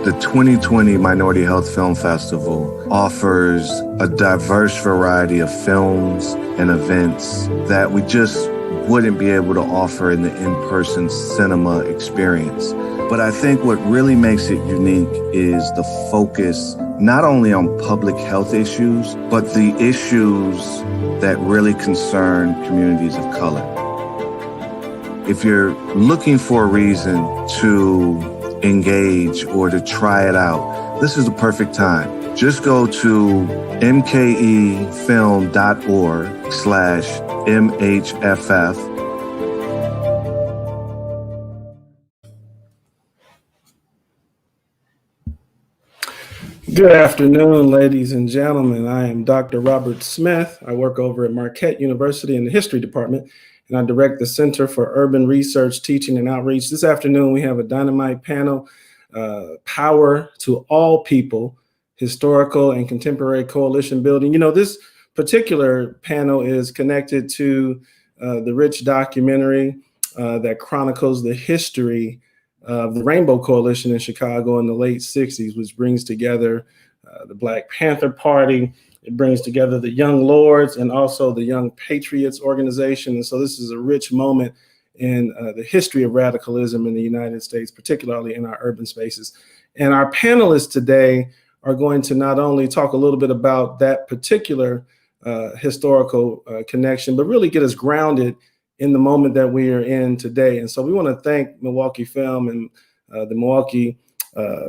The 2020 Minority Health Film Festival offers a diverse variety of films and events that we just wouldn't be able to offer in the in-person cinema experience. But I think what really makes it unique is the focus not only on public health issues, but the issues that really concern communities of color. If you're looking for a reason to engage or to try it out, this is the perfect time. Just go to mkefilm.org/MHFF. Good afternoon, ladies and gentlemen. I am Dr. Robert Smith. I work over at Marquette University in the History Department, and I direct the Center for Urban Research, Teaching, and Outreach. This afternoon, we have a dynamite panel, Power to All People, Historical and Contemporary Coalition Building. You know, this particular panel is connected to the rich documentary that chronicles the history of the Rainbow Coalition in Chicago in the late 60s, which brings together the Black Panther Party. It brings together the Young Lords and also the Young Patriots organization. And so this is a rich moment in the history of radicalism in the United States, particularly in our urban spaces. And our panelists today are going to not only talk a little bit about that particular historical connection, but really get us grounded in the moment that we are in today. And so we want to thank Milwaukee Film and the Milwaukee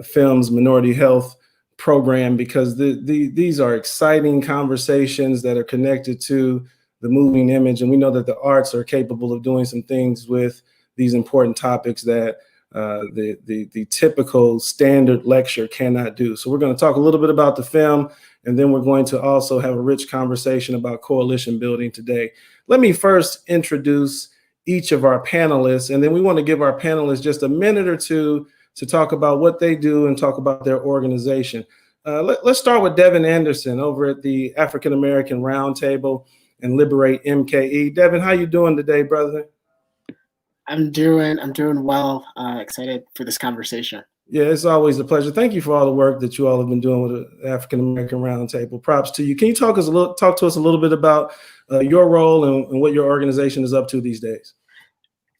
Film's Minority Health program, because these are exciting conversations that are connected to the moving image. And we know that the arts are capable of doing some things with these important topics that the typical standard lecture cannot do. So we're going to talk a little bit about the film, and then we're going to also have a rich conversation about coalition building today. Let me first introduce each of our panelists, and then we want to give our panelists just a minute or two to talk about what they do and talk about their organization. Let's start with Devin Anderson over at the AfricanAmerican Roundtable and Liberate MKE. Devin, how you doing today, brother? I'm doing well. Excited for this conversation. Yeah, it's always a pleasure. Thank you for all the work that you all have been doing with the AfricanAmerican Roundtable. Props to you. Can you talk to us a little bit about your role and what your organization is up to these days?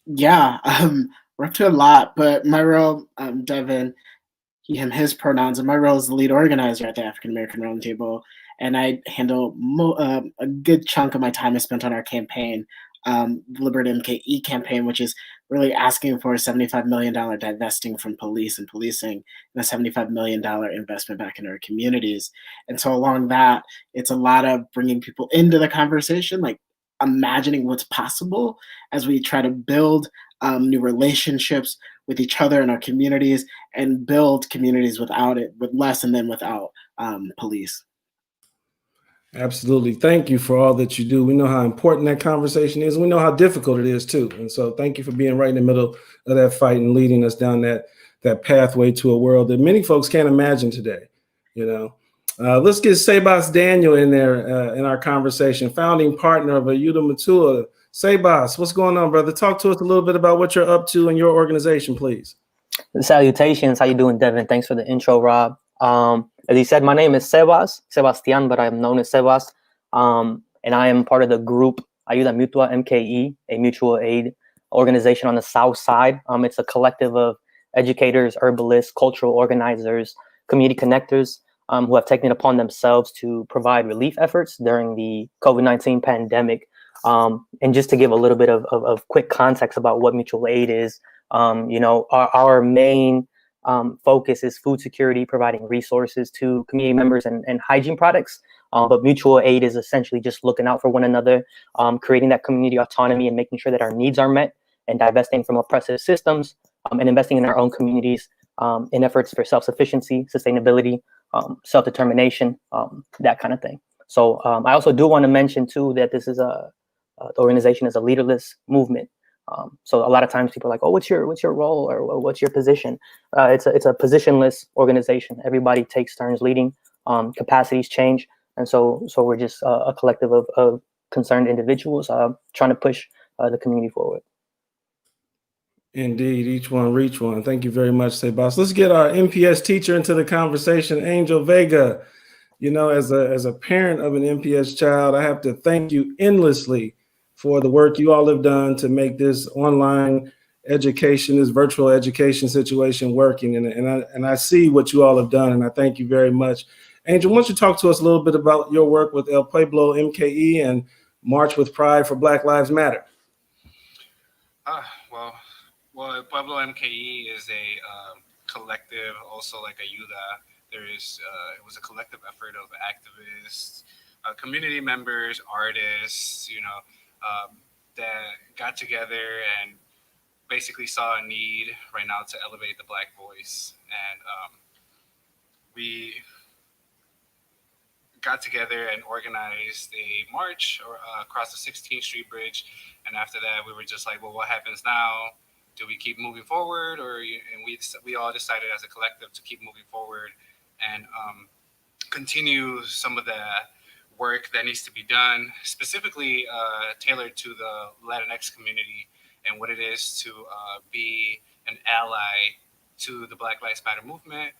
Yeah, we're up to a lot, but my role, Devin, he, him, his pronouns, and my role is the lead organizer at the AfricanAmerican Roundtable, and I handle a good chunk of my time is spent on our campaign, the Liberate MKE campaign, which is really asking for a $75 million divesting from police and policing and a $75 million investment back in our communities. And so along that, it's a lot of bringing people into the conversation, like imagining what's possible as we try to build new relationships with each other in our communities and build communities without it, with less and then without police. Absolutely. Thank you for all that you do. We know how important that conversation is. We know how difficult it is too. And so thank you for being right in the middle of that fight and leading us down that pathway to a world that many folks can't imagine today. You know, let's get Sebas Daniel in there in our conversation, founding partner of Ayuda Matua. Sebas, what's going on, brother? Talk to us a little bit about what you're up to in your organization, please. Salutations. How you doing, Devin? Thanks for the intro, Rob. As he said, my name is Sebastian, but I'm known as Sebas. And I am part of the group Ayuda Mutua MKE, a mutual aid organization on the South Side. It's a collective of educators, herbalists, cultural organizers, community connectors who have taken it upon themselves to provide relief efforts during the COVID-19 pandemic. And just to give a little bit of quick context about what mutual aid is, you know, our main focus is food security, providing resources to community members and hygiene products. But mutual aid is essentially just looking out for one another, creating that community autonomy and making sure that our needs are met, and divesting from oppressive systems, and investing in our own communities in efforts for self-sufficiency, sustainability, self-determination, that kind of thing. So I also do want to mention too that this is the organization is a leaderless movement. So a lot of times people are like, oh, what's your role or what's your position? It's a positionless organization. Everybody takes turns leading. Capacities change, and so we're just a collective of concerned individuals trying to push the community forward. Indeed, each one reach one. Thank you very much, Sebas. Let's get our MPS teacher into the conversation, Angel Vega. You know, as a parent of an MPS child, I have to thank you endlessly for the work you all have done to make this online education, this virtual education situation working. And I see what you all have done, and I thank you very much. Angel, why don't you talk to us a little bit about your work with El Pueblo MKE and March with Pride for Black Lives Matter? Well, Pueblo MKE is a collective, also like a Ayuda. It was a collective effort of activists, community members, artists, that got together and basically saw a need right now to elevate the Black voice. And we got together and organized a march across the 16th Street Bridge. And after that, we were just like, well, what happens now? Do we keep moving forward? And we all decided as a collective to keep moving forward and continue some of the work that needs to be done, specifically tailored to the Latinx community and what it is to be an ally to the Black Lives Matter movement.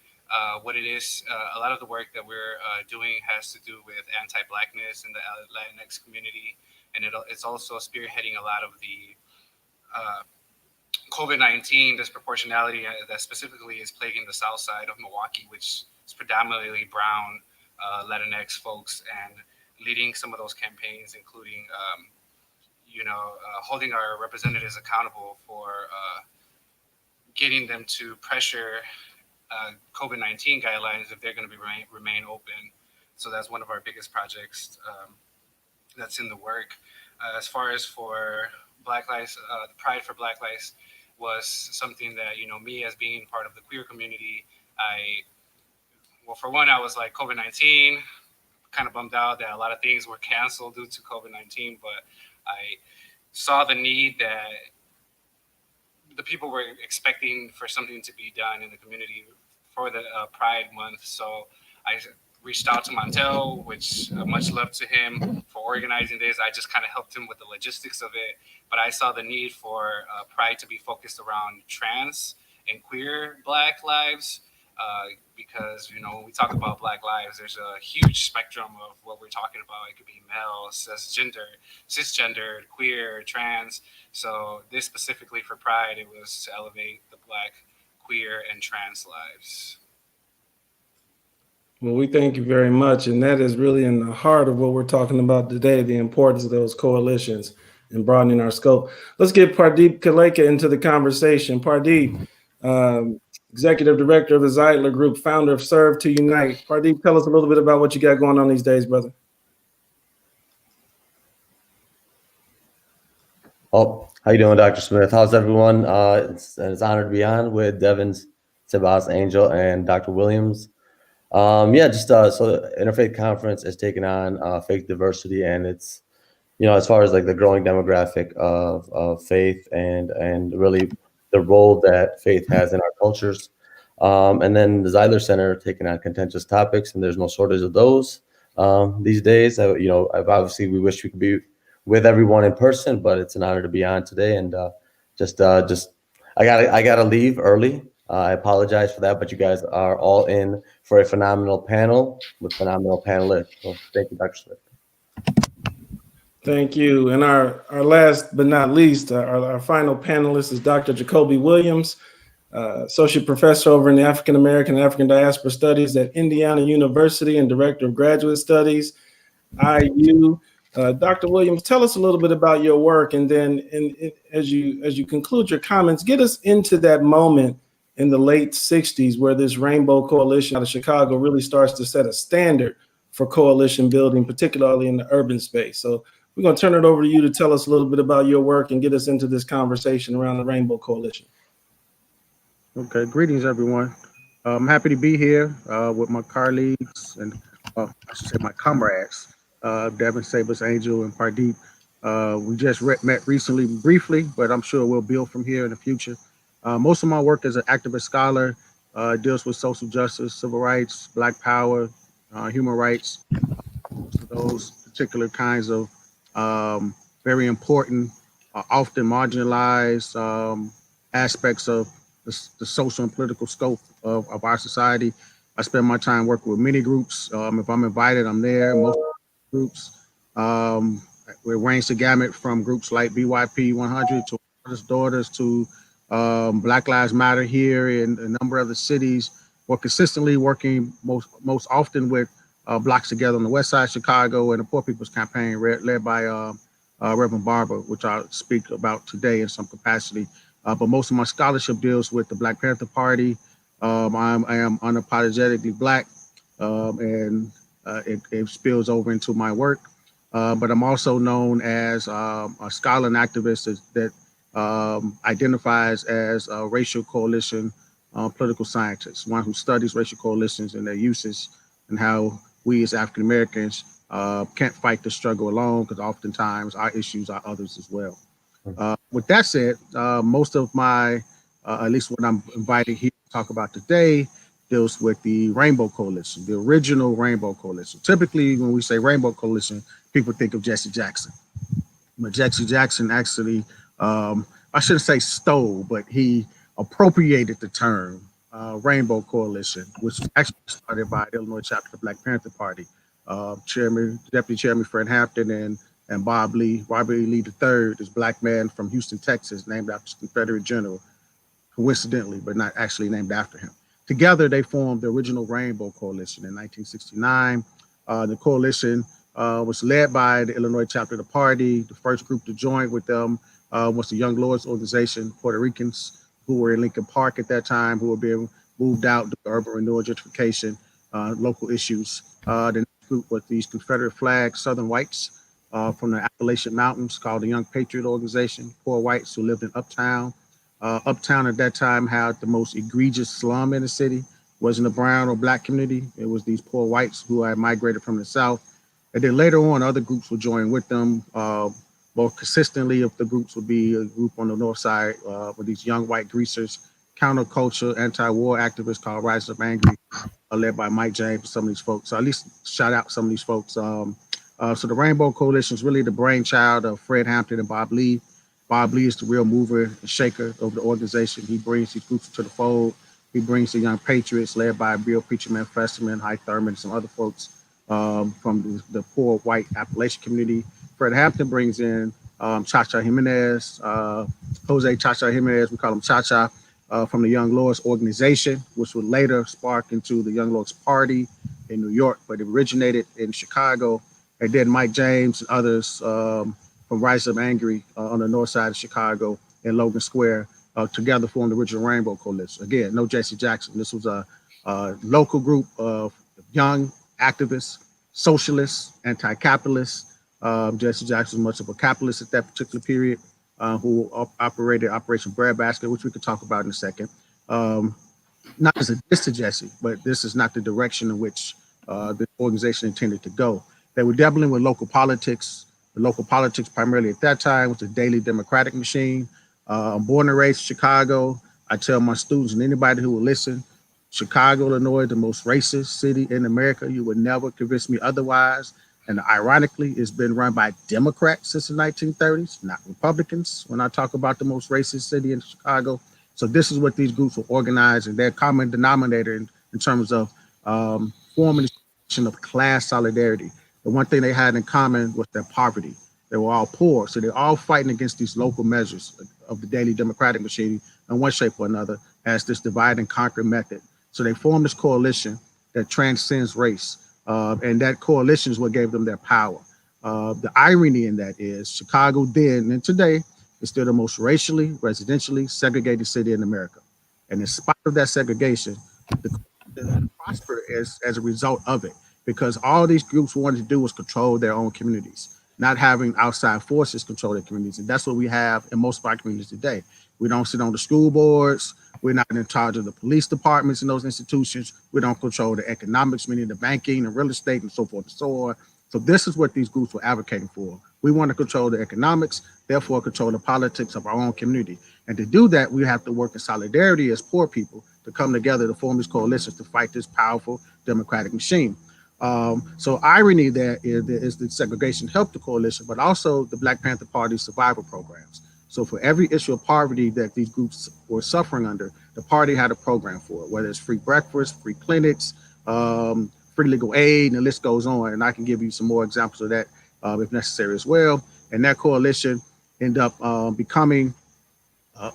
What it is, a lot of the work that we're doing has to do with anti-Blackness in the Latinx community, and it's also spearheading a lot of the COVID-19 disproportionality that specifically is plaguing the south side of Milwaukee, which is predominantly brown Latinx folks, and leading some of those campaigns, including holding our representatives accountable for getting them to pressure COVID-19 guidelines if they're going to be remain open. So that's one of our biggest projects that's in the work. As far as for Black Lives, the Pride for Black Lives was something that, me as being part of the queer community, for one, I was like COVID-19, kind of bummed out that a lot of things were canceled due to COVID-19, but I saw the need that the people were expecting for something to be done in the community for the Pride Month. So I reached out to Montel, which much love to him for organizing this. I just kind of helped him with the logistics of it. But I saw the need for Pride to be focused around trans and queer Black lives. Because, when we talk about Black lives, there's a huge spectrum of what we're talking about. It could be male, cisgender, queer, trans. So this specifically for Pride, it was to elevate the Black, queer, and trans lives. Well, we thank you very much. And that is really in the heart of what we're talking about today, the importance of those coalitions and broadening our scope. Let's get Pardeep Kaleka into the conversation. Pardeep, Executive Director of the Zeidler Group, founder of Serve to Unite. Pardeep, tell us a little bit about what you got going on these days, brother. Oh, how you doing, Dr. Smith? How's everyone? It's an honor to be on with Devins, Sebas, Angel, and Dr. Williams. So Interfaith Conference is taking on faith diversity, and it's, as far as like the growing demographic of faith and really the role that faith has in our cultures. And then the Zeidler Center taking on contentious topics, and there's no shortage of those these days. Obviously we wish we could be with everyone in person, but it's an honor to be on today. And I gotta leave early. I apologize for that, but you guys are all in for a phenomenal panel with phenomenal panelists. So thank you, Dr. Smith. Thank you. And our last but not least, our final panelist is Dr. Jacoby Williams, Associate Professor over in the AfricanAmerican and African Diaspora Studies at Indiana University and Director of Graduate Studies, IU. Dr. Williams, tell us a little bit about your work, and then as you conclude your comments, get us into that moment in the late 60s where this Rainbow Coalition out of Chicago really starts to set a standard for coalition building, particularly in the urban space. So we're going to turn it over to you to tell us a little bit about your work and get us into this conversation around the Rainbow Coalition. Okay, greetings, everyone. I'm happy to be here with my colleagues and I should say my comrades, Devin, Sebas, Angel, and Pardeep. We just met recently briefly, but I'm sure we'll build from here in the future. Most of my work as an activist scholar deals with social justice, civil rights, Black power, human rights, those particular kinds of very important, often marginalized aspects of the social and political scope of our society. I spend my time working with many groups. If I'm invited, I'm there. Most groups. We range the gamut from groups like BYP 100 to Artist Daughters to Black Lives Matter here in a number of the cities. We're consistently working most often with Blocks Together on the west side of Chicago and the Poor People's Campaign led by Reverend Barber, which I'll speak about today in some capacity. But most of my scholarship deals with the Black Panther Party. I am unapologetically Black, and it spills over into my work. But I'm also known as a scholar and activist that identifies as a racial coalition political scientist, one who studies racial coalitions and their uses and how we as African Americans can't fight the struggle alone, because oftentimes our issues are others as well. With that said, most of my, at least what I'm invited here to talk about today, deals with the Rainbow Coalition, the original Rainbow Coalition. Typically, when we say Rainbow Coalition, people think of Jesse Jackson. But Jesse Jackson actually, I shouldn't say stole, but he appropriated the term Rainbow Coalition, which was actually started by the Illinois chapter of the Black Panther Party. Deputy Chairman Fred Hampton and Robert E. Lee III, this Black man from Houston, Texas, named after the Confederate general, coincidentally, but not actually named after him. Together, they formed the original Rainbow Coalition in 1969. The coalition was led by the Illinois chapter of the party. The first group to join with them was the Young Lords organization, Puerto Ricans who were in Lincoln Park at that time, who were being moved out due to urban renewal, gentrification, local issues. The next group was these Confederate flag Southern whites from the Appalachian Mountains called the Young Patriot Organization, poor whites who lived in Uptown. Uptown at that time had the most egregious slum in the city. It wasn't a brown or Black community. It was these poor whites who had migrated from the South. And then later on, other groups would join with them. More consistently, if the groups would be a group on the north side with these young white greasers, counterculture, anti-war activists called Rise Up Angry, led by Mike James and some of these folks. So at least shout out some of these folks. So the Rainbow Coalition is really the brainchild of Fred Hampton and Bob Lee. Bob Lee is the real mover and shaker of the organization. He brings these groups to the fold. He brings the Young Patriots, led by Bill Preacherman Festerman, Hy Thurman, and some other folks from the poor white Appalachian community. Fred Hampton brings in Cha-Cha Jimenez, Jose Cha-Cha Jimenez, we call him Cha-Cha, from the Young Lords organization, which would later spark into the Young Lords Party in New York, but it originated in Chicago. And then Mike James and others from Rise Up Angry on the north side of Chicago in Logan Square together formed the original Rainbow Coalition. Again, no Jesse Jackson. This was a local group of young activists, socialists, anti-capitalists. Jesse Jackson was much of a capitalist at that particular period, who operated Operation Breadbasket, which we could talk about in a second. Not as a diss to Jesse, but this is not the direction in which the organization intended to go. They were dabbling with local politics. The local politics primarily at that time was the daily Democratic machine. I'm born and raised in Chicago. I tell my students and anybody who will listen, Chicago, Illinois, the most racist city in America. You would never convince me otherwise. And ironically, it's been run by Democrats since the 1930s, not Republicans, when I talk about the most racist city in Chicago. So this is what these groups were organized, and their common denominator in terms of forming of class solidarity. The one thing they had in common was their poverty. They were all poor, so they're all fighting against these local measures of the daily Democratic machine in one shape or another as this divide and conquer method. So they formed this coalition that transcends race. And that coalition is what gave them their power. The irony in that is Chicago then and today is still the most racially, residentially segregated city in America. And in spite of that segregation, the coalition prospered as a result of it, because all these groups wanted to do was control their own communities, not having outside forces control their communities. And that's what we have in most of our communities today. We don't sit on the school boards. We're not in charge of the police departments in those institutions. We don't control the economics, meaning the banking and real estate and so forth and so on. So this is what these groups were advocating for. We want to control the economics, therefore control the politics of our own community. And to do that, we have to work in solidarity as poor people to come together to form these coalitions to fight this powerful democratic machine. So irony there is that segregation helped the coalition, but also the Black Panther Party survival programs. So for every issue of poverty that these groups were suffering under, the party had a program for it, whether it's free breakfast, free clinics, free legal aid, and the list goes on. And I can give you some more examples of that if necessary as well. And that coalition ended up becoming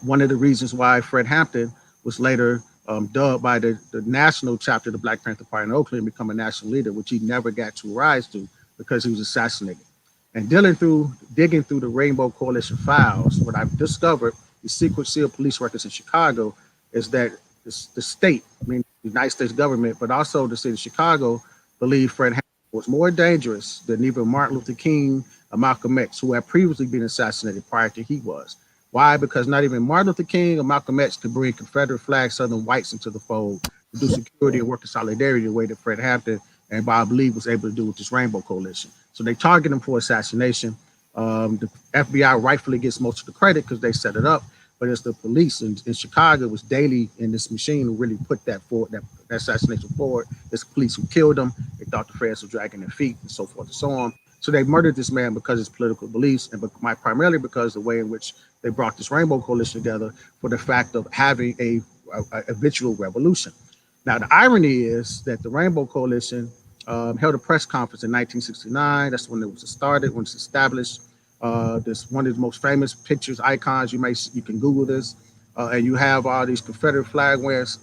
one of the reasons why Fred Hampton was later dubbed by the national chapter of the Black Panther Party in Oakland and become a national leader, which he never got to rise to because he was assassinated. And digging through the Rainbow Coalition files, what I've discovered, the secret seal police records in Chicago, is that the state, I mean, the United States government, but also the city of Chicago, believed Fred Hampton was more dangerous than either Martin Luther King or Malcolm X, who had previously been assassinated prior to he was. Why? Because not even Martin Luther King or Malcolm X could bring Confederate flag Southern whites into the fold to do security and work in solidarity the way that Fred Hampton and Bob Lee was able to do with this Rainbow Coalition. So they target him for assassination. The FBI rightfully gets most of the credit because they set it up, but it's the police in Chicago was Daley in this machine who really put that forward, that assassination forward. It's the police who killed him. They thought the feds were dragging their feet and so forth and so on. So they murdered this man because of his political beliefs and primarily because of the way in which they brought this Rainbow Coalition together for the fact of having a visual revolution. Now, the irony is that the Rainbow Coalition held a press conference in 1969. That's when it was started, when it's established. This one of the most famous pictures, icons. You can Google this, and you have all these Confederate flag wearers,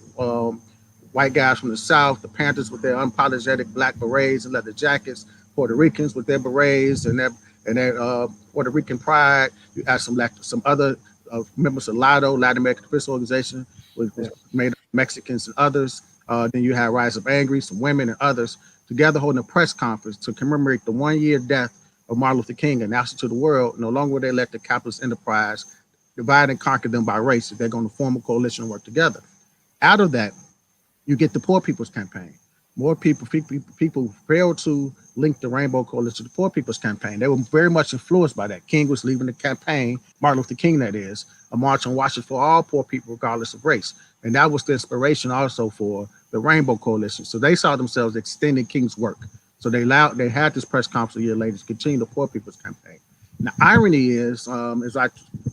white guys from the South, the Panthers with their unapologetic black berets and leather jackets, Puerto Ricans with their berets and their Puerto Rican pride. You have some other members of LADO, Latin American Defense Organization, which was made of Mexicans and others. Then you have Rise Up Angry, some women and others, together holding a press conference to commemorate the 1-year death of Martin Luther King, and announced to the world, no longer will they let the capitalist enterprise divide and conquer them by race. If they're going to form a coalition and work together. Out of that, you get the Poor People's Campaign. More people failed to link the Rainbow Coalition to the Poor People's Campaign. They were very much influenced by that. King was leaving the campaign, Martin Luther King, that is, a march on Washington for all poor people, regardless of race. And that was the inspiration also for the Rainbow Coalition. So they saw themselves extending King's work. So they had this press conference a year later to continue the Poor People's Campaign. And the irony is I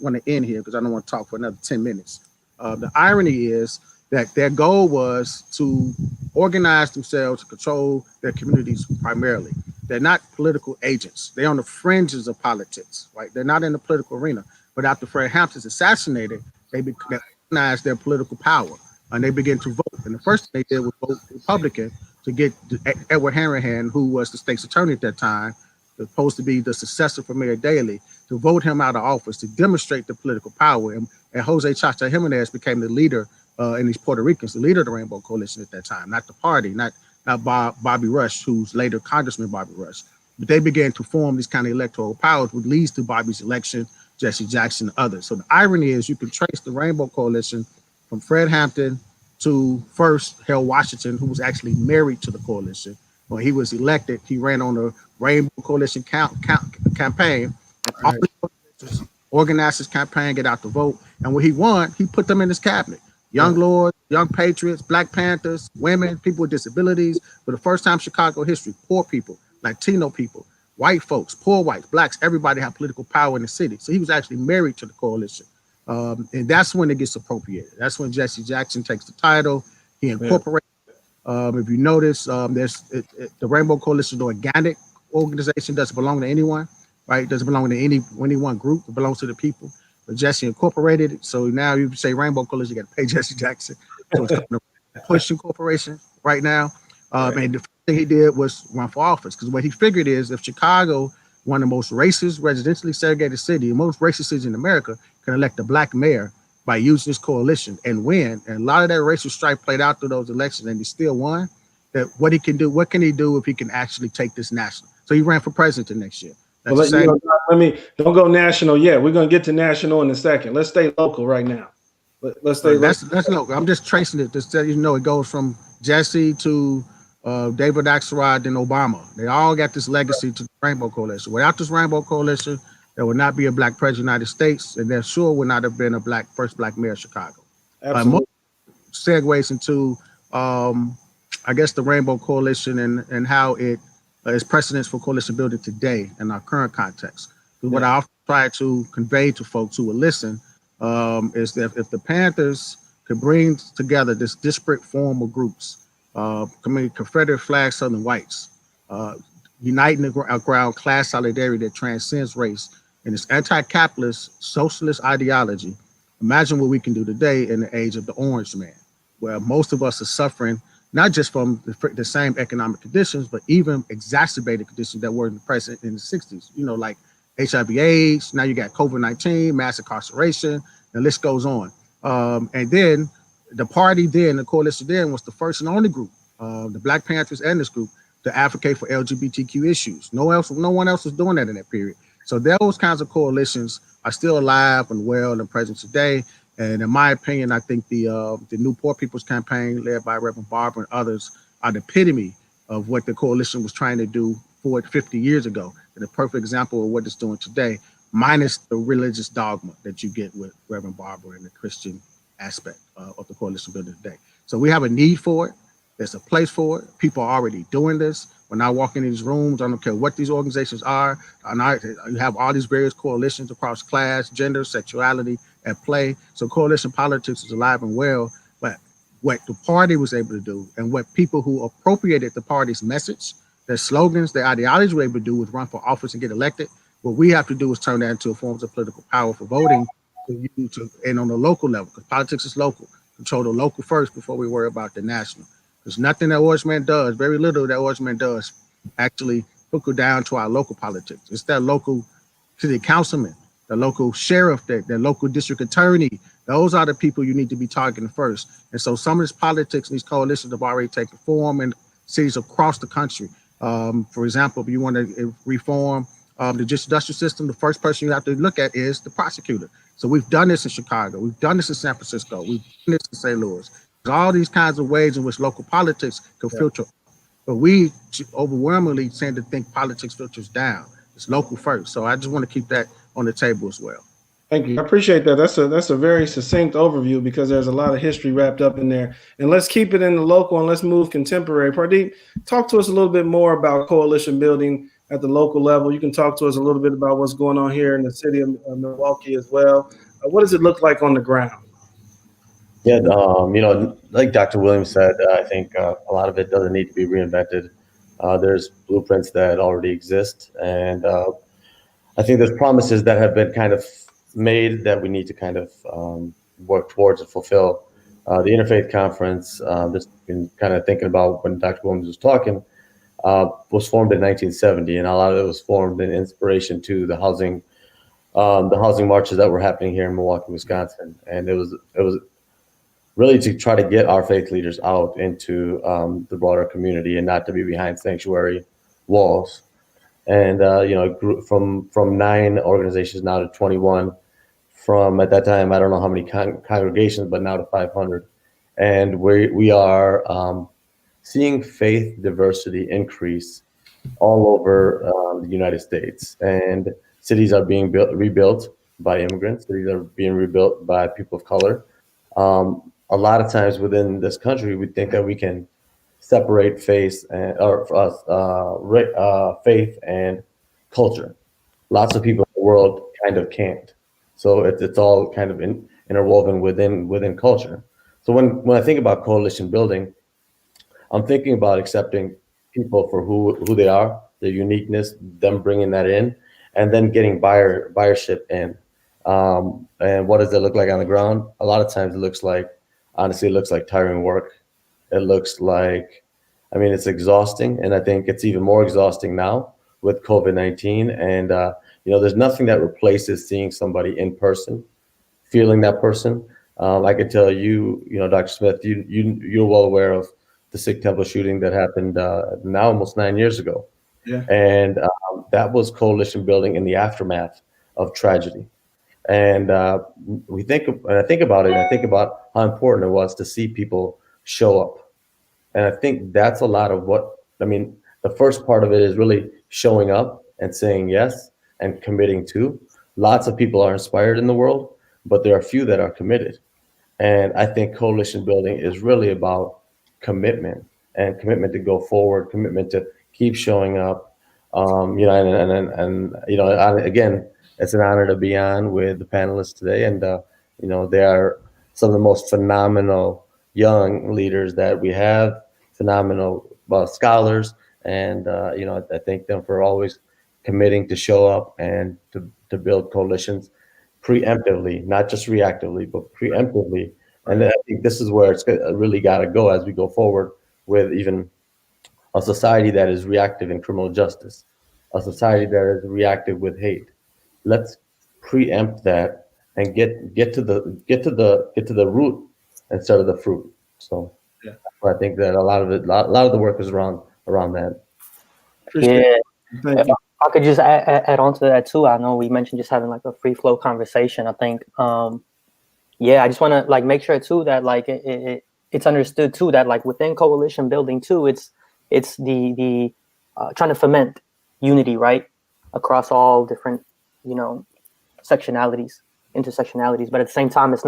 want to end here because I don't want to talk for another 10 minutes. The irony is that their goal was to organize themselves to control their communities primarily. They're not political agents. They're on the fringes of politics, right? They're not in the political arena. But after Fred Hampton's assassinated, they recognized their political power and they began to vote. And the first thing they did was vote Republican to get Edward Hanrahan, who was the state's attorney at that time, supposed to be the successor for Mayor Daley, to vote him out of office to demonstrate the political power. And Jose Chacha Jimenez became the leader and these Puerto Ricans, the leader of the Rainbow Coalition at that time, not the party, not Bobby Rush, who's later Congressman Bobby Rush. But they began to form these kind of electoral powers, which leads to Bobby's election, Jesse Jackson, and others. So the irony is you can trace the Rainbow Coalition from Fred Hampton to first Harold Washington, who was actually married to the coalition. When he was elected, he ran on the Rainbow Coalition campaign, Right. organized his campaign, get out the vote. And when he won, he put them in his cabinet. Young Lords, Young Patriots, Black Panthers, women, people with disabilities. For the first time in Chicago history, poor people, Latino people, white folks, poor whites, blacks, everybody had political power in the city. So he was actually married to the coalition. And that's when it gets appropriated. That's when Jesse Jackson takes the title. He incorporates. If you notice, the Rainbow Coalition, the organic organization, doesn't belong to anyone, right? It doesn't belong to any one group. It belongs to the people. But Jesse incorporated it. So now you say Rainbow Coalition, you got to pay Jesse Jackson. So it's a push incorporation right now. And the first thing he did was run for office, because what he figured is if Chicago, one of the most racist, residentially segregated city, the most racist cities in America, can elect a black mayor by using this coalition and win. And a lot of that racial strife played out through those elections, and he still won. That what can he do if he can actually take this national? So he ran for president the next year. Well, don't go national yet. We're going to get to national in a second. Let's stay local right now. Let's stay. That's local. I'm just tracing it to let you know it goes from Jesse to David Axelrod and Obama. They all got this legacy to the Rainbow Coalition. Without this Rainbow Coalition, there would not be a black president of the United States, and there sure would not have been a first black mayor of Chicago. Absolutely. Segues into, I guess, the Rainbow Coalition and how it is precedence for coalition building today in our current context. What I often try to convey to folks who will listen is that if the Panthers could bring together this disparate form of groups, Confederate flag Southern whites, uniting around class solidarity that transcends race and this anti-capitalist socialist ideology, imagine what we can do today in the age of the Orange Man, where most of us are suffering not just from the same economic conditions, but even exacerbated conditions that were present in the 60s, like HIV/AIDS. Now you got COVID-19, mass incarceration, the list goes on. And then the coalition then was the first and only group, the Black Panthers and this group, to advocate for LGBTQ issues. No one else was doing that in that period. So those kinds of coalitions are still alive and well and present today. And in my opinion, I think the New Poor People's Campaign, led by Reverend Barber and others, are the epitome of what the coalition was trying to do 50 years ago. And a perfect example of what it's doing today, minus the religious dogma that you get with Reverend Barber and the Christian aspect of the coalition building today. So we have a need for it. There's a place for it. People are already doing this. When I walk into these rooms, I don't care what these organizations are. You have all these various coalitions across class, gender, sexuality at play. So coalition politics is alive and well. But what the party was able to do, and what people who appropriated the party's message, their slogans, their ideology were able to do, was run for office and get elected. What we have to do is turn that into forms of political power for voting and on the local level, because politics is local. Control the local first before we worry about the national. There's nothing that Orange Man does, very little that Orange Man does, actually trickle down to our local politics. It's that local city councilman, the local sheriff, the local district attorney. Those are the people you need to be targeting first. And so some of this politics and these coalitions have already taken form in cities across the country. For example, if you want to reform the justice system, the first person you have to look at is the prosecutor. So we've done this in Chicago. We've done this in San Francisco. We've done this in St. Louis. There's all these kinds of ways in which local politics can filter. But we overwhelmingly tend to think politics filters down. It's local first. So I just want to keep that on the table as well. Thank you. I appreciate that. That's a very succinct overview, because there's a lot of history wrapped up in there. And let's keep it in the local and let's move contemporary. Pardeep, talk to us a little bit more about coalition building at the local level. You can talk to us a little bit about what's going on here in the city of Milwaukee as well. What does it look like on the ground? Yeah, like Dr. Williams said, I think a lot of it doesn't need to be reinvented. There's blueprints that already exist, and I think there's promises that have been kind of made that we need to kind of work towards and fulfill. The Interfaith Conference, just been kind of thinking about when Dr. Williams was talking, was formed in 1970, and a lot of it was formed in inspiration to the housing marches that were happening here in Milwaukee, Wisconsin, and it was really to try to get our faith leaders out into the broader community and not to be behind sanctuary walls. And it grew from 9 organizations now to 21. From at that time, I don't know how many congregations, but now to 500. And we are seeing faith diversity increase all over the United States. And cities are being rebuilt by immigrants. Cities are being rebuilt by people of color. A lot of times within this country, we think that we can separate faith and faith and culture. Lots of people in the world kind of can't. So it's all kind of interwoven within culture. So when I think about coalition building, I'm thinking about accepting people for who they are, their uniqueness, them bringing that in, and then getting buyership in. And what does it look like on the ground? A lot of times it looks like tiring work. It looks like, it's exhausting. And I think it's even more exhausting now with COVID-19. And, there's nothing that replaces seeing somebody in person, feeling that person. I could tell you, Dr. Smith, you're well aware of the Sikh temple shooting that happened now almost 9 years ago. Yeah. And that was coalition building in the aftermath of tragedy. And I think about it, and I think about how important it was to see people show up. And I think that's a lot of the first part of it is really showing up and saying yes and committing to. Lots of people are inspired in the world, but there are few that are committed. And I think coalition building is really about commitment to go forward, commitment to keep showing up. Again, it's an honor to be on with the panelists today. And, they are some of the most phenomenal young leaders that we have, phenomenal scholars. And, I thank them for always committing to show up and to build coalitions preemptively, not just reactively, but preemptively. And I think this is where it's really got to go as we go forward with even a society that is reactive in criminal justice, a society that is reactive with hate. Let's preempt that and get to the root instead of the fruit. So Yeah. I think that a lot of the work is around that. Appreciate Yeah. it. Thank you. I could just add on to that too. I know we mentioned just having like a free flow conversation. I think, I just want to like make sure too that like it's understood too that like within coalition building too, it's the trying to foment unity, right, across all different sectionalities, intersectionalities, but at the same time, it's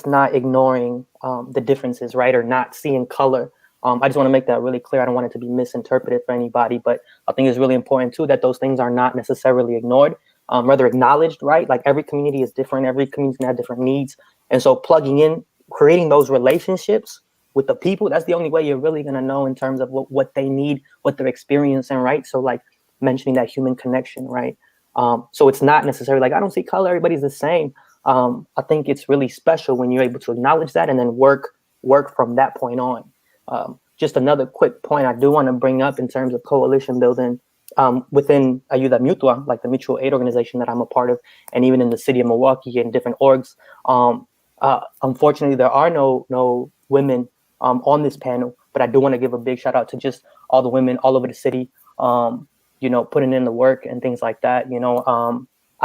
not ignoring the differences, right, or not seeing color. I just want to make that really clear. I don't want it to be misinterpreted for anybody, but I think it's really important too that those things are not necessarily ignored, rather acknowledged, right? Like every community is different. Every community can have different needs. And so plugging in, creating those relationships with the people, that's the only way you're really going to know in terms of what they need, what they're experiencing, right? So like mentioning that human connection, right? So it's not necessarily like, I don't see color, everybody's the same. I think it's really special when you're able to acknowledge that and then work from that point on. Just another quick point I do want to bring up in terms of coalition building within Ayuda Mutua, like the mutual aid organization that I'm a part of, and even in the city of Milwaukee and different orgs. Unfortunately, there are no women on this panel, but I do want to give a big shout out to just all the women all over the city, putting in the work and things like that.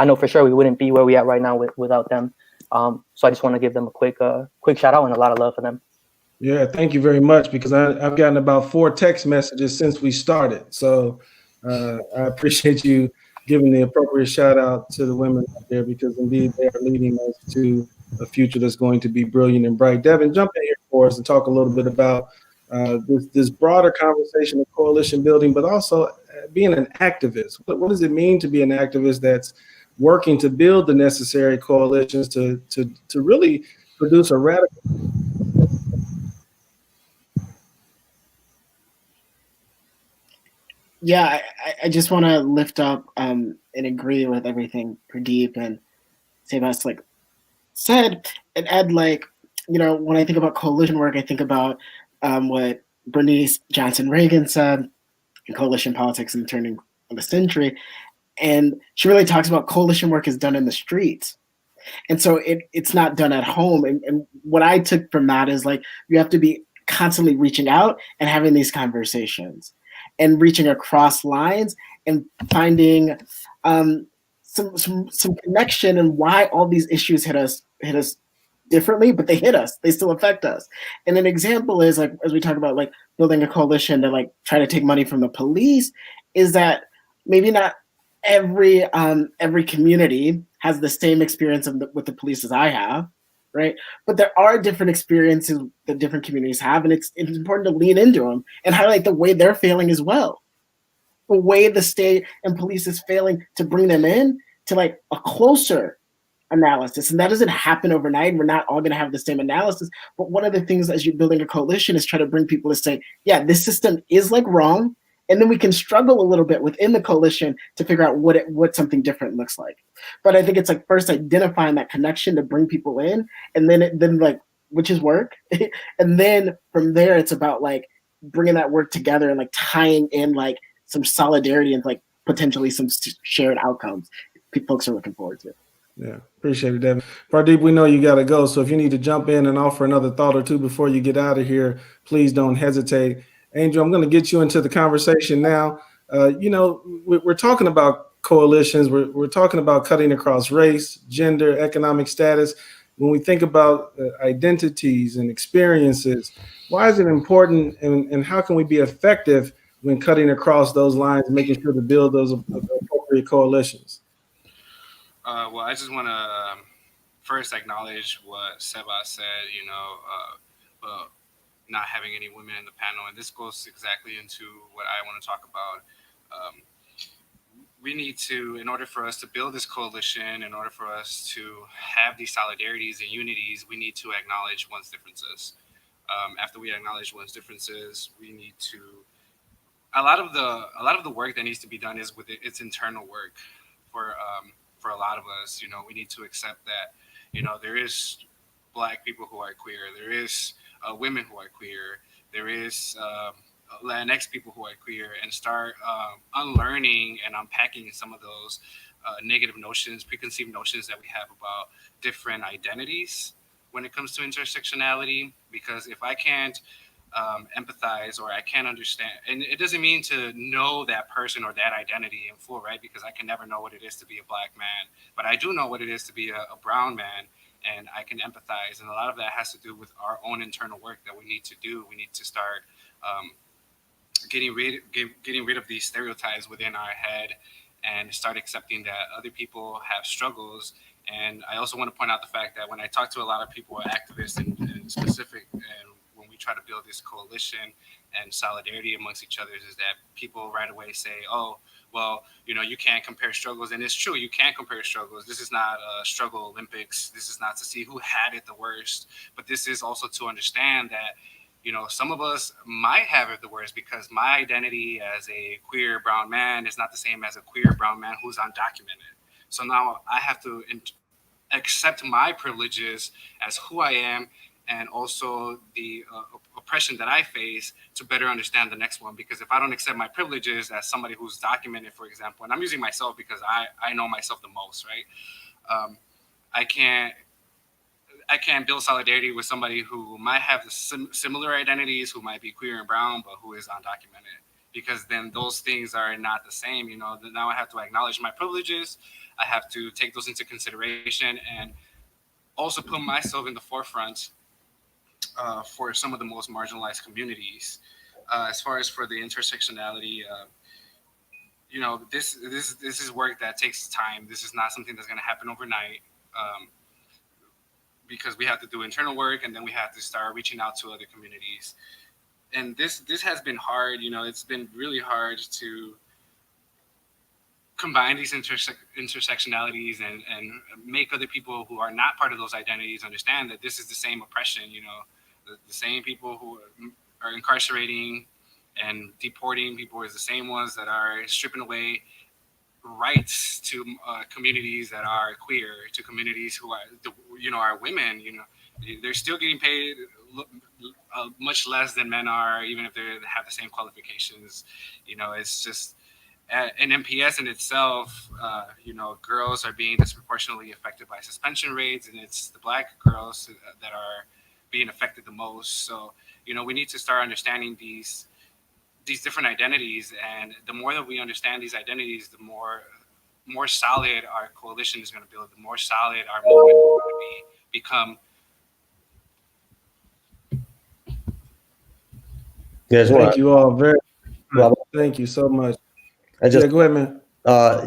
I know for sure we wouldn't be where we at right now without them. So I just want to give them a quick shout out and a lot of love for them. Yeah, thank you very much, because I've gotten about 4 text messages since we started. So I appreciate you giving the appropriate shout out to the women out there, because indeed they are leading us to a future that's going to be brilliant and bright. Devin, jump in here for us and talk a little bit about this broader conversation of coalition building, but also being an activist. What does it mean to be an activist that's working to build the necessary coalitions to really produce a radical? Yeah, I just want to lift up and agree with everything Pardeep and Sebas said, and add when I think about coalition work, I think about what Bernice Johnson Reagan said in Coalition Politics and the Turning of the Century, and she really talks about coalition work is done in the streets. And so it's not done at home. And what I took from that is you have to be constantly reaching out and having these conversations and reaching across lines and finding some connection and why all these issues hit us differently, but they hit us. They still affect us. And an example is as we talk about building a coalition to try to take money from the police, is that maybe not every community has the same experience with the police as I have, right? But there are different experiences that different communities have, and it's important to lean into them and highlight the way they're failing as well, the way the state and police is failing to bring them in to a closer analysis. And that doesn't happen overnight. We're not all going to have the same analysis. But one of the things as you're building a coalition is try to bring people to say, yeah, this system is wrong. And then we can struggle a little bit within the coalition to figure out what something different looks like. But I think it's first identifying that connection to bring people in, and then which is work. And then from there, it's about bringing that work together and tying in some solidarity and potentially some shared outcomes folks are looking forward to. Yeah, appreciate it, Devin. Pardeep, we know you got to go, so if you need to jump in and offer another thought or two before you get out of here, please don't hesitate. Angel, I'm going to get you into the conversation now. We're talking about coalitions. We're talking about cutting across race, gender, economic status. When we think about identities and experiences, why is it important, and how can we be effective when cutting across those lines and making sure to build those appropriate coalitions? Well, I just want to first acknowledge what Seba said, not having any women in the panel. And this goes exactly into what I want to talk about. we need to, in order for us to build this coalition, in order for us to have these solidarities and unities, we need to acknowledge one's differences. After we acknowledge one's differences, we need to, a lot of the work that needs to be done is with its internal work for a lot of us. You know, we need to accept that, you know, there is Black people who are queer, there is women who are queer, there is Latinx people who are queer, and start unlearning and unpacking some of those negative notions, preconceived notions that we have about different identities when it comes to intersectionality. Because if I can't empathize, or I can't understand, and it doesn't mean to know that person or that identity in full, right? Because I can never know what it is to be a Black man, but I do know what it is to be a brown man, and I can empathize. And a lot of that has to do with our own internal work that we need to do. We need to start getting rid of these stereotypes within our head, and start accepting that other people have struggles. And I also want to point out the fact that when I talk to a lot of people, activists in specific, and when we try to build this coalition and solidarity amongst each other, is that people right away say, oh, well, you know, you can't compare struggles. And it's true, you can't compare struggles. This is not a struggle Olympics. This is not to see who had it the worst, but this is also to understand that, you know, some of us might have it the worst because my identity as a queer brown man is not the same as a queer brown man who's undocumented. So now I have to accept my privileges as who I am, and also the oppression that I face, to better understand the next one. Because if I don't accept my privileges as somebody who's documented, for example, and I'm using myself because I know myself the most, right? I can't build solidarity with somebody who might have similar identities, who might be queer and brown, but who is undocumented, because then those things are not the same. You know, now I have to acknowledge my privileges. I have to take those into consideration, and also put myself in the forefront for some of the most marginalized communities. As far as for the intersectionality, you know, this is work that takes time. This is not something that's going to happen overnight. Because we have to do internal work, and then we have to start reaching out to other communities. And this has been hard. You know, it's been really hard to combine these intersectionalities and make other people who are not part of those identities understand that this is the same oppression. You know, the same people who are incarcerating and deporting people is the same ones that are stripping away rights to communities that are queer, to communities who are, you know, are women. You know, they're still getting paid much less than men are, even if they have the same qualifications. You know, it's just an MPS in itself. You know, girls are being disproportionately affected by suspension rates, and it's the Black girls that are being affected the most. So, you know, we need to start understanding these different identities, and the more that we understand these identities, the more solid our coalition is going to build, the more solid our movement is going to become. Thank you all very much. Well, Thank you so much. yeah, go ahead, man.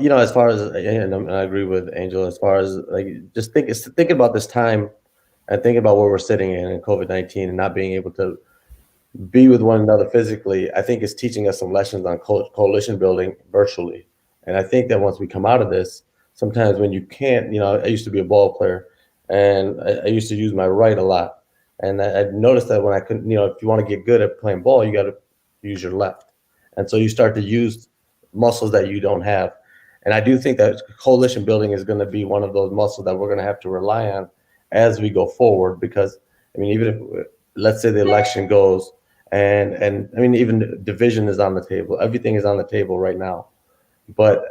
You know, as far as, and I agree with Angel, as far as like just thinking about this time and thinking about where we're sitting in COVID-19 and not being able to be with one another physically, I think it's teaching us some lessons on coalition building virtually. And I think that once we come out of this, sometimes when you can't, you know, I used to be a ball player, and I used to use my right a lot. And I noticed that when I couldn't, you know, if you want to get good at playing ball, you got to use your left. And so you start to use muscles that you don't have. And I do think that coalition building is going to be one of those muscles that we're going to have to rely on as we go forward. Because, I mean, even if, let's say the election goes, and I mean, even division is on the table. Everything is on the table right now. But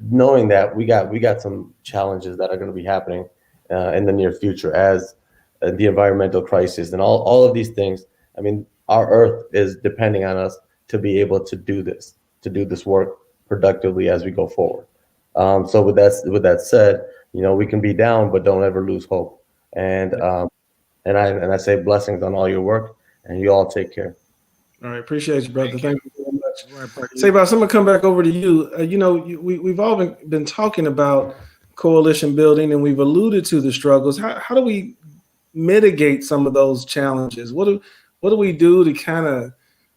knowing that we got some challenges that are going to be happening in the near future, as the environmental crisis and all of these things. I mean, our Earth is depending on us to be able to do this work productively as we go forward. So with that said, you know, we can be down, but don't ever lose hope. And I say blessings on all your work. And you all take care. All right, appreciate you, brother. Thank you very much. Right, Sebas, I'm gonna come back over to you. You know, we've all been talking about coalition building, and we've alluded to the struggles. How do we mitigate some of those challenges? What do we do to kind of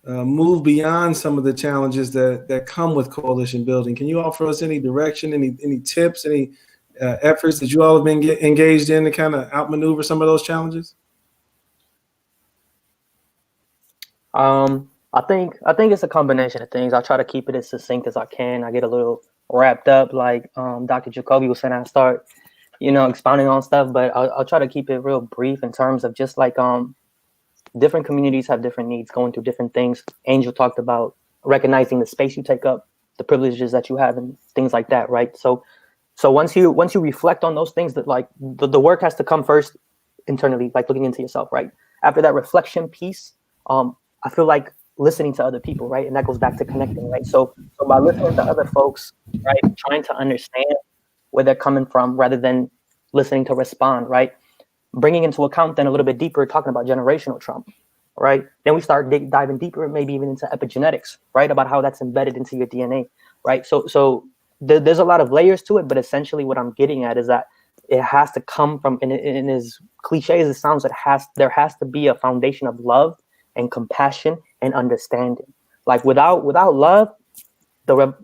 move beyond some of the challenges that come with coalition building. Can you offer us any direction, any tips, any efforts that you all have been engaged in to kind of outmaneuver some of those challenges? I think it's a combination of things. I try to keep it as succinct as I can. I get a little wrapped up, like Dr. Jacoby was saying. I start, expounding on stuff, but I'll try to keep it real brief in terms of just like different communities have different needs, going through different things. Angel talked about recognizing the space you take up, the privileges that you have, and things like that, right? So once you reflect on those things, that like the work has to come first internally, like looking into yourself, right? After that reflection piece, I feel like listening to other people, right? And that goes back to connecting, right? So by listening to other folks, right, trying to understand where they're coming from rather than listening to respond, right? Bringing into account then a little bit deeper, talking about generational trauma, right? Then we start diving deeper, maybe even into epigenetics, right? About how that's embedded into your DNA, right? So there's a lot of layers to it, but essentially what I'm getting at is that it has to come from, and as cliche as it sounds, there has to be a foundation of love and compassion and understanding. Like without love, the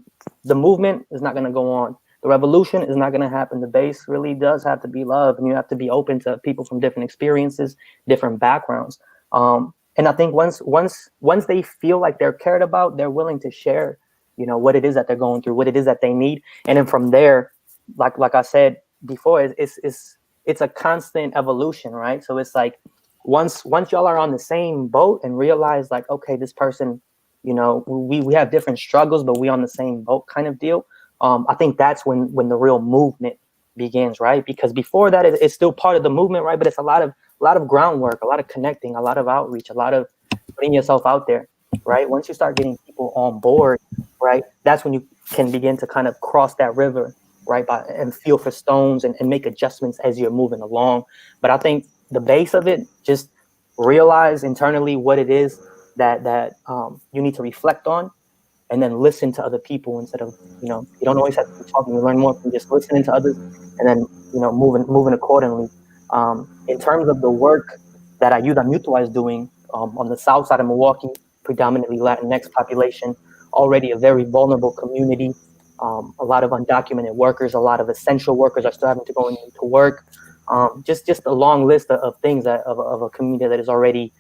movement is not going to go on. The revolution is not going to happen. The base really does have to be love, and you have to be open to people from different experiences, different backgrounds. And I think once they feel like they're cared about, they're willing to share, what it is that they're going through, what it is that they need, and then from there, like I said before, it's a constant evolution, right? So it's like once y'all are on the same boat and realize like, okay, this person, we have different struggles, but we on the same boat kind of deal. I think that's when the real movement begins, right? Because before that, it's still part of the movement, right? But it's a lot of groundwork, a lot of connecting, a lot of outreach, a lot of putting yourself out there, right? Once you start getting people on board, right, that's when you can begin to kind of cross that river, right, and feel for stones and make adjustments as you're moving along. But I think the base of it, just realize internally what it is that you need to reflect on, and then listen to other people instead of, you don't always have to be talking. You learn more from just listening to others and then, moving accordingly. In terms of the work that Ayuda Mutua is doing on the south side of Milwaukee, predominantly Latinx population, already a very vulnerable community. A lot of undocumented workers, a lot of essential workers are still having to go into work. Just a long list of things of a community that is already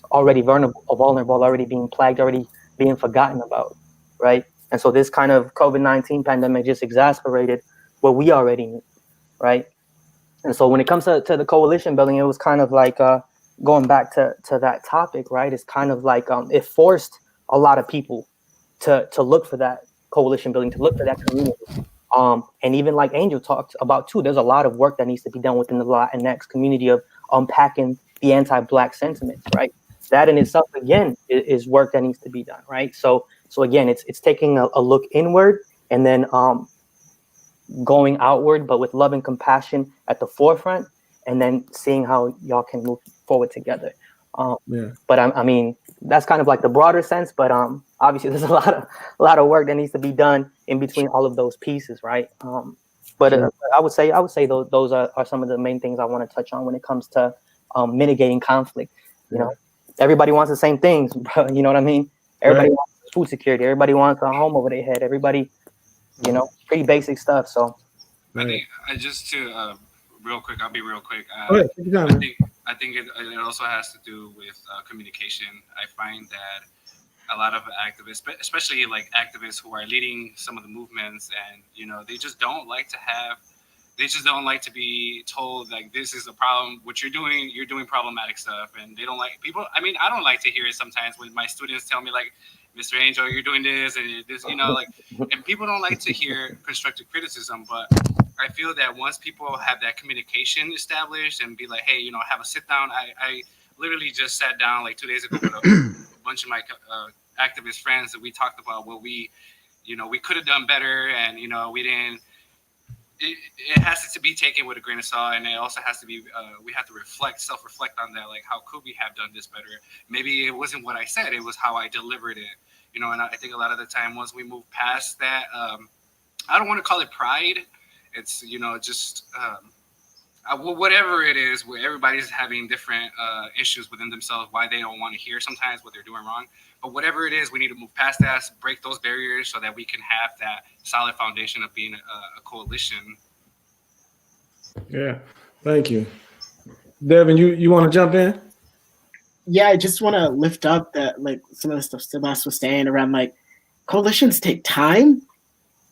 vulnerable, already being plagued, already being forgotten about, right? And so this kind of COVID-19 pandemic just exacerbated what we already knew, right? And so when it comes to the coalition building, it was kind of like going back to that topic, right? It's kind of like it forced a lot of people to look for that coalition building, to look for that community. And even like Angel talked about too, there's a lot of work that needs to be done within the Latinx community of unpacking the anti-Black sentiments, right? That in itself, again, is work that needs to be done, right? So again, it's taking a look inward and then going outward, but with love and compassion at the forefront, and then seeing how y'all can move forward together. But I mean, that's kind of like the broader sense, but obviously there's a lot of work that needs to be done in between all of those pieces, right? But I would say those are some of the main things I want to touch on when it comes to mitigating conflict. Everybody wants the same things, bro. You know what I mean? Everybody wants food security. Everybody wants a home over their head. Everybody, pretty basic stuff. So I think just to real quick, I'll be real quick. I think it also has to do with communication. I find that a lot of activists, especially like activists who are leading some of the movements, and they just don't like to be told like, this is a problem, what you're doing problematic stuff, and they don't like people. I mean, I don't like to hear it sometimes when my students tell me like, Mr. Angel, you're doing this and this, like, and people don't like to hear constructive criticism. But I feel that once people have that communication established and be like, hey, have a sit down. I literally just sat down like 2 days ago with a bunch of my activist friends, that we talked about what we could have done better, and we didn't. It has to be taken with a grain of salt, and it also has to be. We have to self-reflect on that. Like, how could we have done this better? Maybe it wasn't what I said; it was how I delivered it. And I think a lot of the time, once we move past that, I don't want to call it pride. It's just well, whatever it is, where everybody's having different issues within themselves, why they don't want to hear sometimes what they're doing wrong. But whatever it is, we need to move past that, break those barriers so that we can have that solid foundation of being a coalition. Yeah, thank you. Devin, you want to jump in? Yeah, I just want to lift up that, like, some of the stuff Sebas was saying around, like, coalitions take time.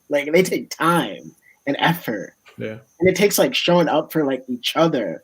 Like, they take time and effort. Yeah. And it takes, like, showing up for, like, each other,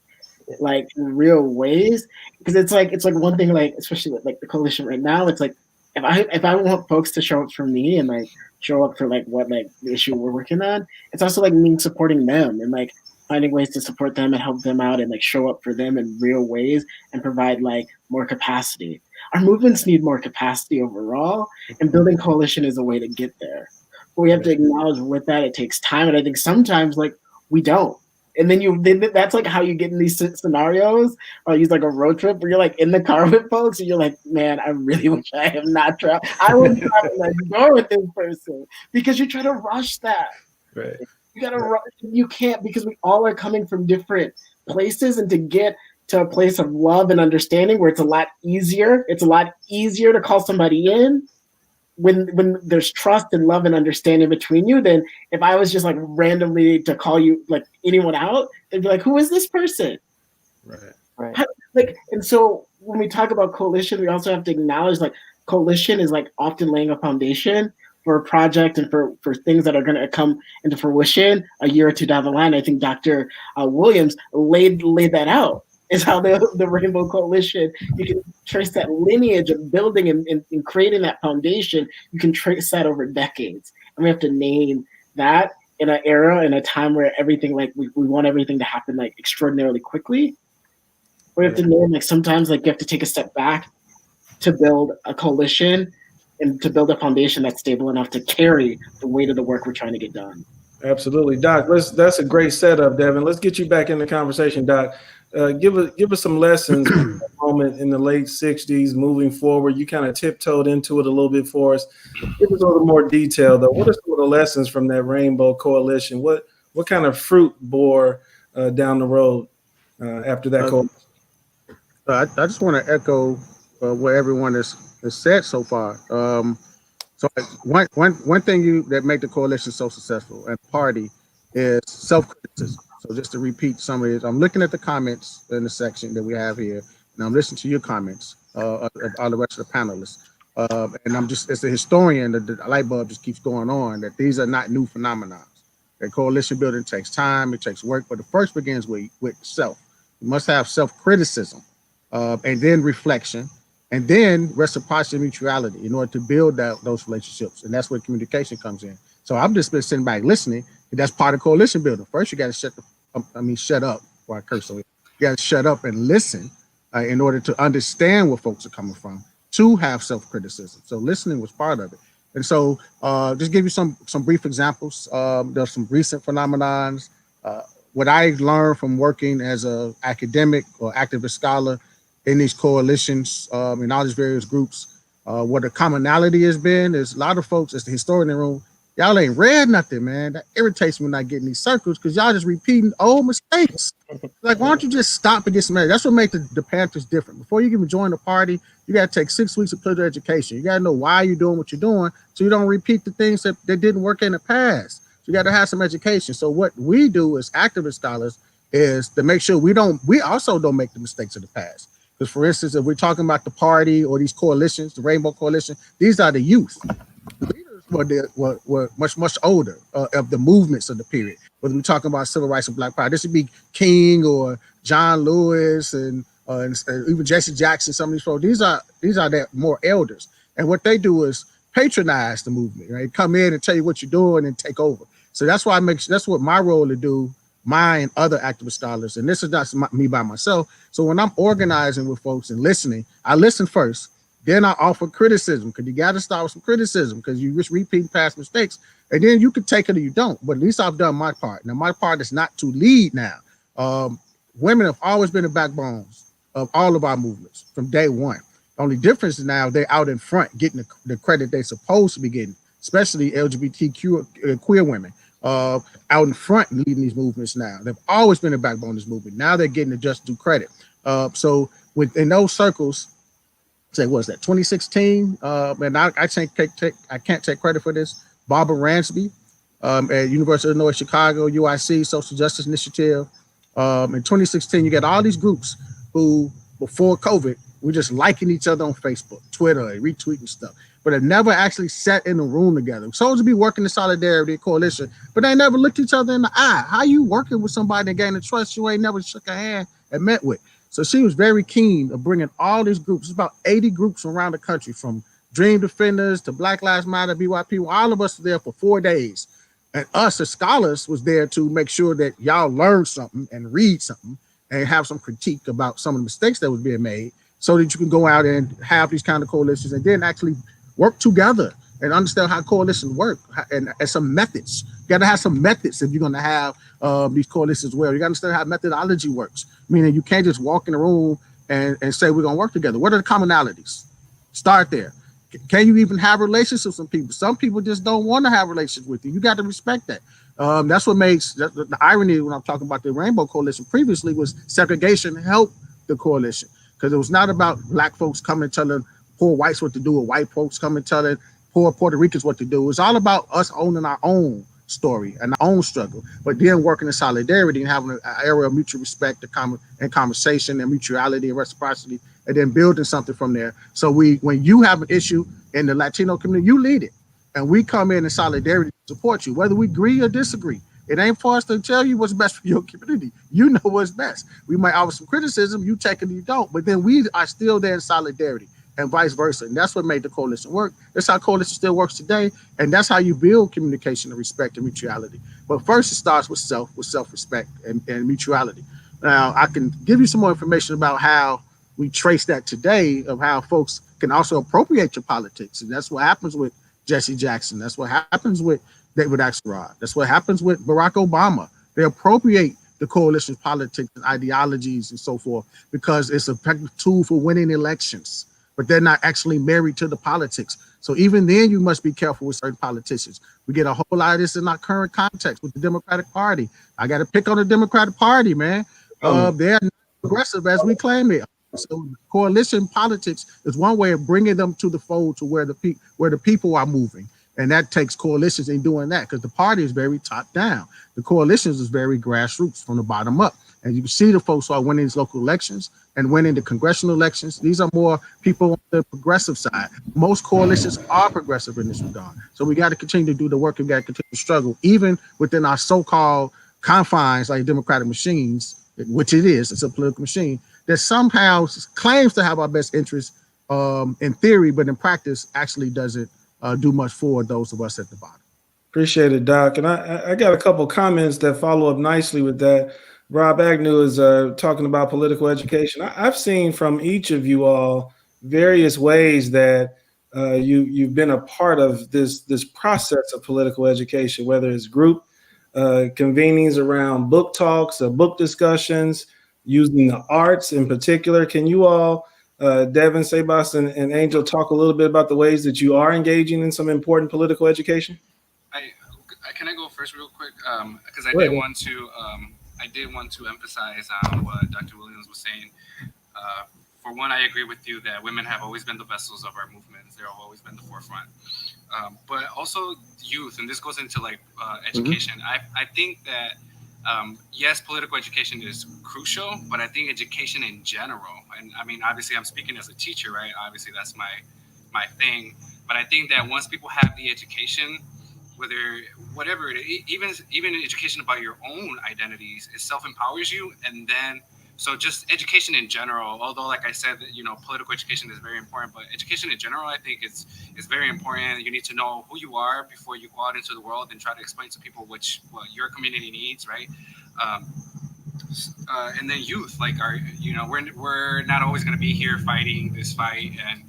like, in real ways. Because it's like one thing, like, especially with, like, the coalition right now, it's like, if I want folks to show up for me and, like, show up for, like, what, like, the issue we're working on, it's also, like, me supporting them and, like, finding ways to support them and help them out and, like, show up for them in real ways and provide, like, more capacity. Our movements need more capacity overall, and building coalition is a way to get there. But we have to acknowledge with that it takes time, and I think sometimes, like, we don't. And then that's like how you get in these scenarios. Or use like a road trip where you're like in the car with folks and you're like, man, I really wish I have not traveled. I would not let go with this person, because you try to rush that. Right. You gotta rush. You can't, because we all are coming from different places, and to get to a place of love and understanding where it's a lot easier. It's a lot easier to call somebody in when there's trust and love and understanding between you, than if I was just like randomly to call you, like, anyone out, they'd be like, who is this person? Right. Like, and so when we talk about coalition, we also have to acknowledge, like, coalition is, like, often laying a foundation for a project and for things that are going to come into fruition a year or two down the line. I think Dr. Williams laid that out. Is how the Rainbow Coalition, you can trace that lineage of building and creating that foundation. You can trace that over decades. And we have to name that in an era, in a time where everything, like, we want everything to happen, like, extraordinarily quickly. We have to name, like, sometimes, like, you have to take a step back to build a coalition and to build a foundation that's stable enough to carry the weight of the work we're trying to get done. Absolutely, Doc. That's a great setup, Devin. Let's get you back in the conversation, Doc. Give us some lessons from that moment in the late 60s moving forward. You kind of tiptoed into it a little bit for us. Give us a little more detail, though. What are some of the lessons from that Rainbow Coalition? What kind of fruit bore down the road after that coalition? I just want to echo what everyone has said so far. So one thing that make the coalition so successful and party is self-criticism. So just to repeat some of it, I'm looking at the comments in the section that we have here, and I'm listening to your comments of all the rest of the panelists. And I'm just, as a historian, the light bulb just keeps going on that these are not new phenomena. That coalition building takes time, it takes work, but the first begins with self. You must have self-criticism, and then reflection, and then reciprocity and mutuality in order to build those relationships. And that's where communication comes in. So I've just been sitting back listening, and that's part of coalition building. First, you got to shut up, before I curse. You got to shut up and listen in order to understand where folks are coming from, to have self-criticism. So listening was part of it. And so just give you some brief examples. There's some recent phenomenons. What I learned from working as an academic or activist scholar in these coalitions, in all these various groups, what the commonality has been is a lot of folks, as the historian in the room, y'all ain't read nothing, man. That irritates me when I get in these circles, because y'all just repeating old mistakes. Like, why don't you just stop and get some married? That's what makes the Panthers different. Before you can join the party, you got to take 6 weeks of political education. You got to know why you're doing what you're doing, so you don't repeat the things that didn't work in the past. So you got to have some education. So what we do as activist scholars is to make sure we also don't make the mistakes of the past. Because, for instance, if we're talking about the party or these coalitions, the Rainbow Coalition, these are the youth. Were much older of the movements of the period. Whether we're talking about civil rights and Black Power, this would be King or John Lewis and even Jesse Jackson. Some of these folks, these are their more elders, and what they do is patronize the movement. Right, come in and tell you what you're doing and take over. So that's why that's what my role to do. My and other activist scholars, and this is not me by myself. So when I'm organizing with folks and listening, I listen first. Then I offer criticism, because you got to start with some criticism, because you just repeat past mistakes, and then you can take it or you don't. But at least I've done my part. Now, my part is not to lead now. Women have always been the backbones of all of our movements from day one. The only difference is now they're out in front getting the credit they're supposed to be getting, especially LGBTQ queer women. out in front leading these movements now. They've always been a backbone of this movement. Now they're getting the just due credit. So within those circles, say, what was that, 2016? And I can't take credit for this. Barbara Ransby at University of Illinois Chicago, UIC, Social Justice Initiative. In 2016, you get all these groups who, before COVID, were just liking each other on Facebook, Twitter, and retweeting stuff, but have never actually sat in a room together. Supposed to be working in solidarity coalition, but they never looked each other in the eye. How you working with somebody and gaining trust you ain't never shook a hand and met with? So she was very keen of bringing all these groups. It's about 80 groups around the country, from Dream Defenders to Black Lives Matter, BYP. All of us were there for 4 days. And us as scholars was there to make sure that y'all learn something and read something and have some critique about some of the mistakes that was being made, so that you can go out and have these kind of coalitions and then actually work together and understand how coalitions work and some methods. You got to have some methods if you're going to have these coalitions well. You got to understand how methodology works, meaning you can't just walk in a room and say we're going to work together. What are the commonalities? Start there. Can you even have relationships with some people? Some people just don't want to have relationships with you. You got to respect that. That's what makes the irony when I'm talking about the Rainbow Coalition previously was segregation helped the coalition, because it was not about Black folks coming telling poor whites what to do or white folks coming telling poor Puerto Ricans what to do. It's all about us owning our own story and our own struggle, but then working in solidarity and having an area of mutual respect and conversation and mutuality and reciprocity, and then building something from there. So when you have an issue in the Latino community, you lead it. And we come in solidarity to support you, whether we agree or disagree. It ain't for us to tell you what's best for your community. You know what's best. We might offer some criticism, you take it, you don't, but then we are still there in solidarity, and vice versa. And that's what made the coalition work. That's how coalition still works today. And that's how you build communication and respect and mutuality. But first it starts with self-respect and mutuality. Now, I can give you some more information about how we trace that today, of how folks can also appropriate your politics. And that's what happens with Jesse Jackson. That's what happens with David Axelrod. That's what happens with Barack Obama. They appropriate the coalition's politics and ideologies and so forth because it's an effective tool for winning elections, but they're not actually married to the politics. So even then, you must be careful with certain politicians. We get a whole lot of this in our current context with the Democratic Party. I got to pick on the Democratic Party, man. They're not progressive as we claim it. So coalition politics is one way of bringing them to the fold to where the people are moving. And that takes coalitions in doing that, because the party is very top down. The coalitions is very grassroots from the bottom up. And you can see the folks who are winning these local elections and winning the congressional elections. These are more people on the progressive side. Most coalitions are progressive in this regard. So we got to continue to do the work. We got to continue to struggle, even within our so-called confines, like democratic machines, which it is. It's a political machine that somehow claims to have our best interests in theory, but in practice actually doesn't do much for those of us at the bottom. Appreciate it, Doc. And I got a couple comments that follow up nicely with that. Rob Agnew is talking about political education. I've seen from each of you all various ways that you've been a part of this process of political education, whether it's group convenings around book talks or book discussions, using the arts in particular. Can you all, Devin, Sebas, and Angel, talk a little bit about the ways that you are engaging in some important political education? Can I go first real quick? Because I did want to emphasize on what Dr. Williams was saying. For one, I agree with you that women have always been the vessels of our movements. They've always been the forefront. But also youth, and this goes into like education. Mm-hmm. I think that yes, political education is crucial, but I think education in general, and I mean, obviously I'm speaking as a teacher, right? Obviously that's my thing. But I think that once people have the education, whatever it is, even education about your own identities, it self-empowers you. And then, so just education in general, although like I said, political education is very important, but education in general, I think is very important. You need to know who you are before you go out into the world and try to explain to people what your community needs, right? And then youth, like we're not always going to be here fighting this fight, and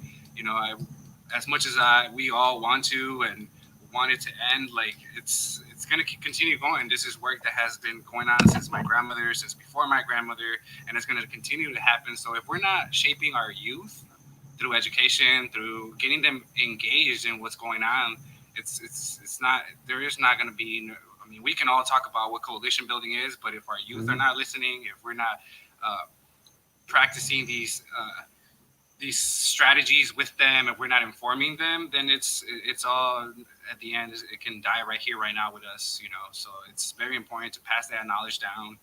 as much as we all want to and want it to end, like it's going to continue going. This is work that has been going on since my grandmother, since before my grandmother, and it's going to continue to happen. So if we're not shaping our youth through education, through getting them engaged in what's going on, there is not going to be mean, we can all talk about what coalition building is, but if our youth are not listening, if we're not practicing these strategies with them, if we're not informing them, then it's all at the end, it can die right here, right now with us, you know. So it's very important to pass that knowledge down.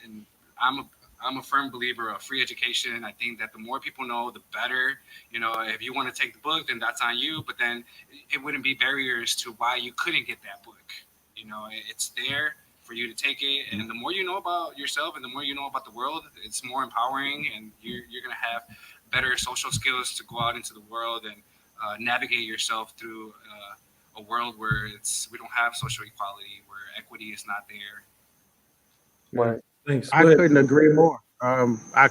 And I'm a firm believer of free education. I think that the more people know, the better. You know, if you want to take the book, then that's on you. But then it wouldn't be barriers to why you couldn't get that book. You know, it's there for you to take it. And the more you know about yourself and the more you know about the world, it's more empowering, and you're going to have better social skills to go out into the world and navigate yourself through a world where we don't have social equality, where equity is not there. Right. Thanks. I couldn't agree more. I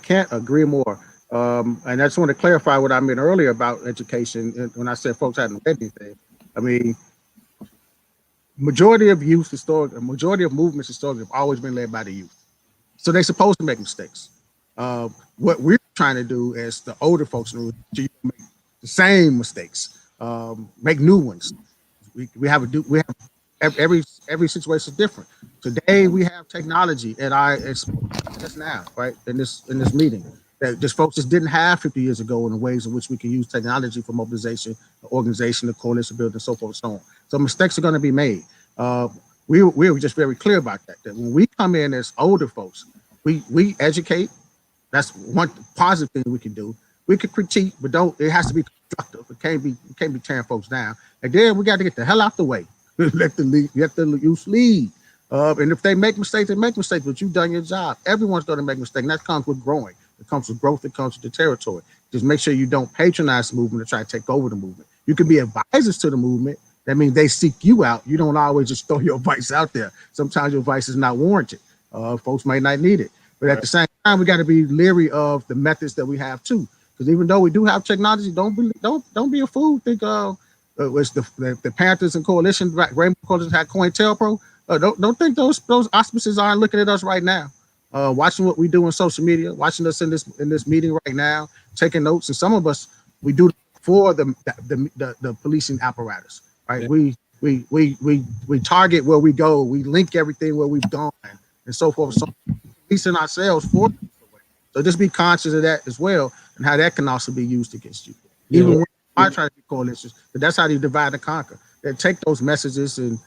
can't agree more. And I just want to clarify what I meant earlier about education. When I said folks hadn't read anything, I mean, majority of movements historically have always been led by the youth. So they're supposed to make mistakes. What we're trying to do as the older folks in the room, make the same mistakes, make new ones. We have every situation is different. Today we have technology it's just now, right? In this meeting that just folks just didn't have 50 years ago, in the ways in which we can use technology for mobilization, organization, the coalition building, and so forth and so on. So mistakes are going to be made. We were just very clear about that when we come in as older folks, we educate. That's one positive thing we can do. We can critique, but it has to be constructive. It can't be tearing folks down. And then we got to get the hell out the way. Let the youth lead. And if they make mistakes, they make mistakes, but you've done your job. Everyone's going to make mistakes, and that comes with growing. It comes with growth. It comes with the territory. Just make sure you don't patronize the movement or try to take over the movement. You can be advisors to the movement. That means they seek you out. You don't always just throw your advice out there. Sometimes your advice is not warranted. Folks might not need it. But at the same time, we got to be leery of the methods that we have too. Because even though we do have technology, don't be a fool. Think it's the Panthers and Coalition, Rainbow Coalition had COINTELPRO. Don't think those auspices aren't looking at us right now. Watching what we do on social media, watching us in this meeting right now, taking notes. And some of us, we do for the policing apparatus, right? Yeah. We target where we go. We link everything where we've gone and so forth. So policing ourselves for them. So just be conscious of that as well, and how that can also be used against you. Yeah. Even when I try to be coalitions, but that's how you divide and conquer. They take those messages and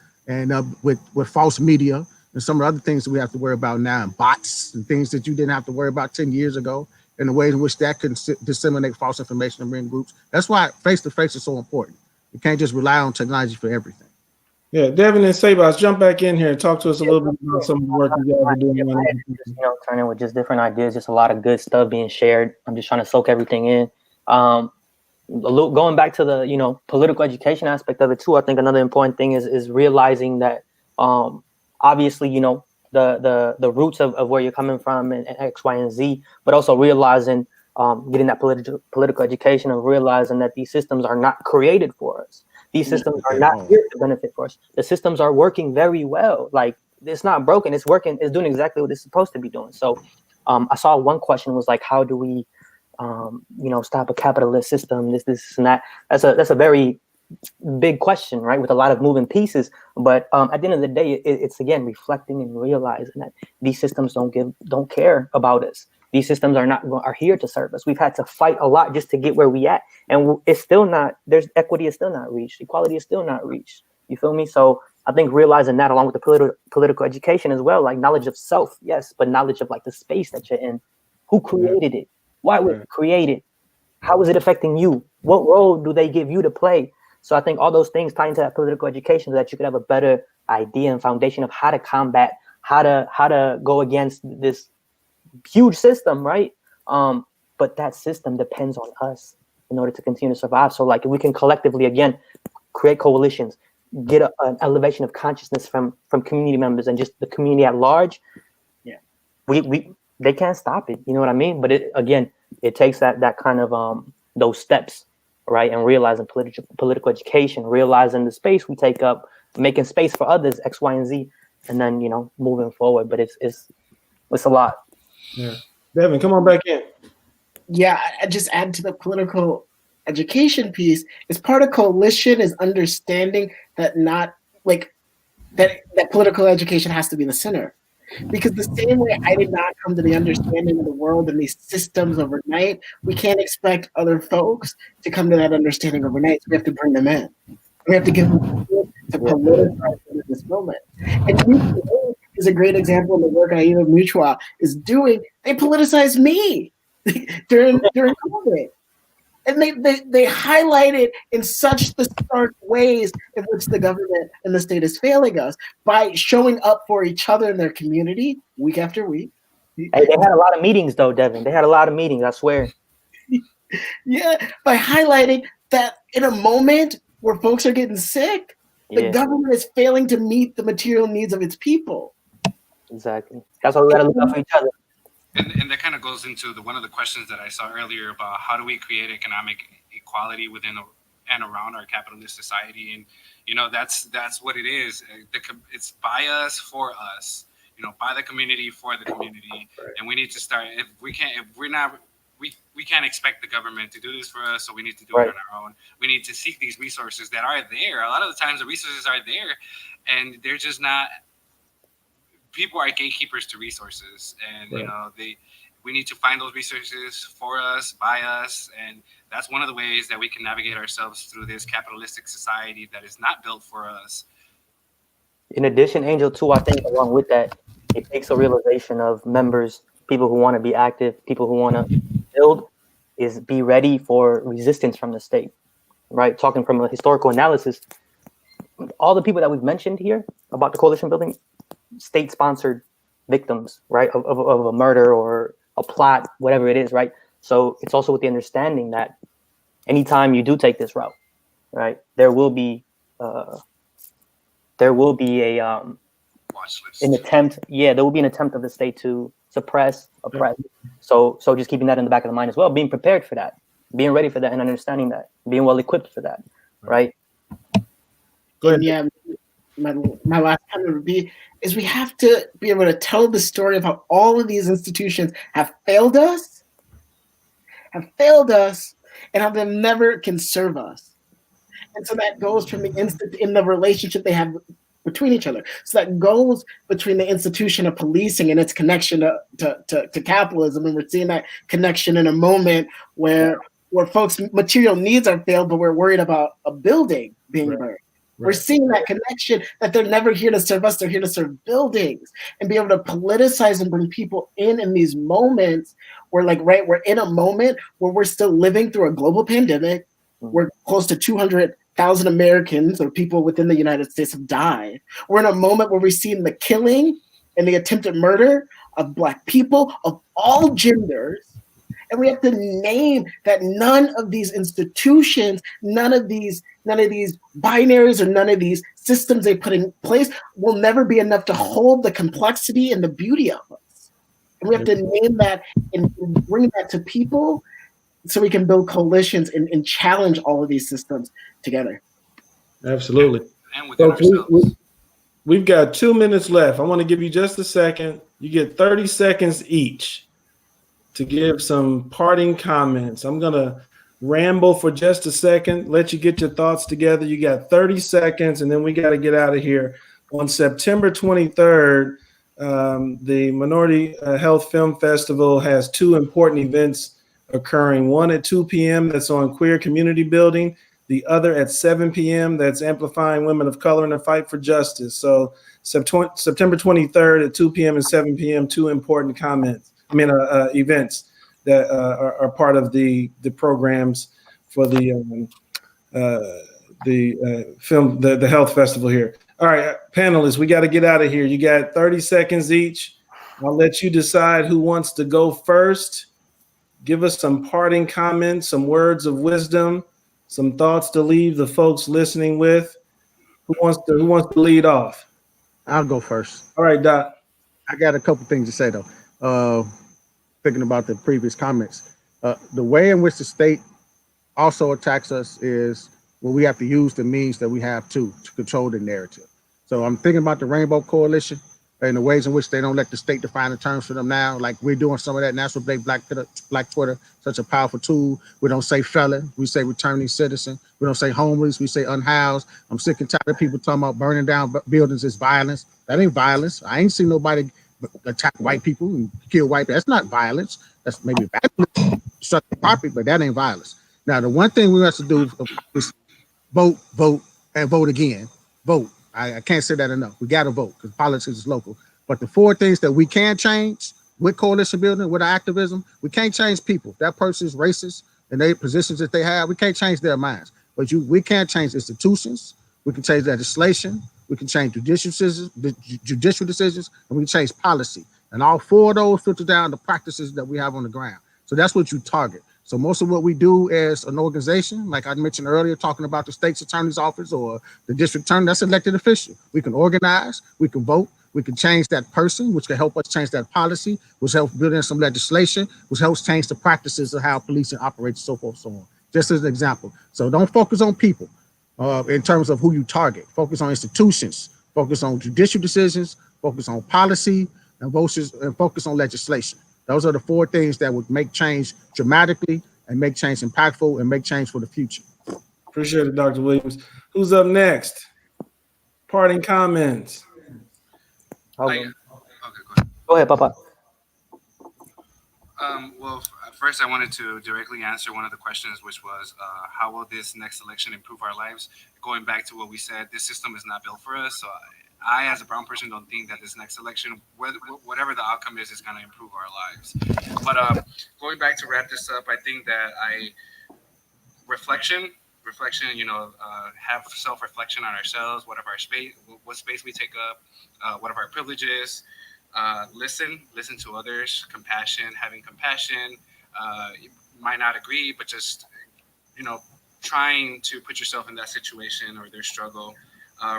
with false media and some of the other things that we have to worry about now, and bots and things that you didn't have to worry about 10 years ago, and the ways in which that can disseminate false information and bring groups. That's why face-to-face is so important. You can't just rely on technology for everything. Yeah, Devin and Sebas, jump back in here and talk to us a little bit about some of the work you guys are doing. Turn in with just different ideas, just a lot of good stuff being shared. I'm just trying to soak everything in. Going back to the political education aspect of it too, I think another important thing is realizing that obviously the roots of where you're coming from and X, Y, and Z, but also realizing getting that political education and realizing that these systems are not created for us. These systems are not here to benefit for us. The systems are working very well. Like, it's not broken. It's working. It's doing exactly what it's supposed to be doing. So I saw one question was like, how do we stop a capitalist system, this and that. That's a very big question, right? With a lot of moving pieces. But at the end of the day, it's again reflecting and realizing that these systems don't care about us. These systems are here to serve us. We've had to fight a lot just to get where we at, and it's still not. There's equity is still not reached. Equality is still not reached. You feel me? So I think realizing that, along with the political education as well, like knowledge of self, yes, but knowledge of like the space that you're in, who created it. Why was it created? How is it affecting you? What role do they give you to play? So I think all those things tie into that political education so that you could have a better idea and foundation of how to combat, how to go against this huge system, right? But that system depends on us in order to continue to survive. So like if we can collectively, again, create coalitions, get an elevation of consciousness from community members and just the community at large, they can't stop it. You know what I mean? But it takes that kind of those steps, right? And realizing political education, realizing the space we take up, making space for others, X, Y, and Z, and then moving forward. But it's a lot. Yeah, Devin, come on back in. Yeah, I just add to the political education piece. Is part of coalition is understanding that not like that political education has to be the center. Because the same way I did not come to the understanding of the world and these systems overnight, we can't expect other folks to come to that understanding overnight. So we have to bring them in. We have to give them to politicize in this moment. And UCA is a great example of the work Aida Mutua is doing. They politicized me during COVID. And they highlight it in such the stark ways in which the government and the state is failing us by showing up for each other in their community week after week. Hey, they had a lot of meetings though, Devin. They had a lot of meetings, I swear. Yeah, by highlighting that in a moment where folks are getting sick, the government is failing to meet the material needs of its people. Exactly. That's why we gotta look out for each other. And that kind of goes into one of the questions that I saw earlier about how do we create economic equality within and around our capitalist society. And, you know, that's what it is. It's by us, for us, you know, by the community, for the community. And we need to start, we can't expect the government to do this for us. So we need to do it on our own. We need to seek these resources that are there. A lot of the times the resources are there and they're just not, people are gatekeepers to resources, and you know we need to find those resources for us, by us, and that's one of the ways that we can navigate ourselves through this capitalistic society that is not built for us. In addition, Angel, too, I think along with that, it takes a realization of members, people who want to be active, people who want to build, is be ready for resistance from the state, right? Talking from a historical analysis, all the people that we've mentioned here about the coalition building, state-sponsored victims, right, of a murder or a plot, whatever it is, right? So it's also with the understanding that anytime you do take this route, right, there will be a Watch list. an attempt. Yeah, there will be an attempt of the state to suppress, oppress. So just keeping that in the back of the mind as well, being prepared for that, being ready for that, and understanding that, being well equipped for that, right? Go ahead. Yeah. My last comment would be is we have to be able to tell the story of how all of these institutions have failed us, and how they never can serve us. And so that goes from in the relationship they have between each other. So that goes between the institution of policing and its connection to capitalism, and we're seeing that connection in a moment where folks' material needs are failed, but we're worried about a building being burned. We're seeing that connection that they're never here to serve us, they're here to serve buildings, and be able to politicize and bring people in these moments where we're in a moment where we're still living through a global pandemic. We're close to 200,000 Americans or people within the United States have died. We're in a moment where we've seen the killing and the attempted murder of Black people of all genders. And we have to name that none of these institutions, none of these binaries or none of these systems they put in place will never be enough to hold the complexity and the beauty of us. And we have to name that and bring that to people so we can build coalitions and challenge all of these systems together. Absolutely. And within ourselves. We've got 2 minutes left. I want to give you just a second. You get 30 seconds each to give some parting comments. I'm going to ramble for just a second, let you get your thoughts together. You got 30 seconds, and then we got to get out of here. On September 23rd, the Minority Health Film Festival has 2 important events occurring. One at 2 p.m. that's on queer community building. The other at 7 p.m. that's amplifying women of color in the fight for justice. So September 23rd at 2 p.m. and 7 p.m., 2 important events that are part of the programs for the health festival here. All right, panelists, we got to get out of here. You got 30 seconds each. I'll let you decide who wants to go first. Give us some parting comments, some words of wisdom, some thoughts to leave the folks listening with. Who wants to lead off? I'll go first. All right, Doc. I got a couple things to say though. Thinking about the previous comments, the way in which the state also attacks us is when we have to use the means that we have to control the narrative. So I'm thinking about the Rainbow Coalition. and the ways in which they don't let the state define the terms for them now. Like we're doing some of that. And that's what Black Twitter, such a powerful tool. We don't say felon, we say returning citizen. We don't say homeless, we say unhoused. I'm sick and tired of people talking about burning down buildings is violence. That ain't violence. I ain't seen nobody attack white people and kill white people. That's not violence. That's maybe violence, shut the property, but that ain't violence. Now, the one thing we have to do is vote, and vote again. Vote. I can't say that enough. We got to vote because politics is local. But the 4 things that we can change with coalition building, with our activism, we can't change people. If that person's racist and they positions that they have, we can't change their minds. But we can change institutions. We can change legislation. We can change judicial decisions, and we can change policy. And all 4 of those filter down the practices that we have on the ground. So that's what you target. So most of what we do as an organization, like I mentioned earlier, talking about the state's attorney's office or the district attorney, that's elected official. We can organize, we can vote, we can change that person, which can help us change that policy, which helps build in some legislation, which helps change the practices of how policing operates, so forth, so on. Just as an example. So don't focus on people in terms of who you target. Focus on institutions, focus on judicial decisions, focus on policy, and focus on legislation. Those are the 4 things that would make change dramatically and make change impactful and make change for the future. Appreciate it, Dr. Williams. Who's up next? Parting comments. Okay. Okay, go ahead. Go ahead, Papa. Well, first I wanted to directly answer one of the questions, which was how will this next election improve our lives? Going back to what we said, this system is not built for us. So I, as a brown person, don't think that this next election, whatever the outcome is going to improve our lives. But going back to wrap this up, I think that reflection, have self-reflection on ourselves, what space we take up, what are our privileges, listen to others, having compassion. You might not agree, but just, trying to put yourself in that situation or their struggle.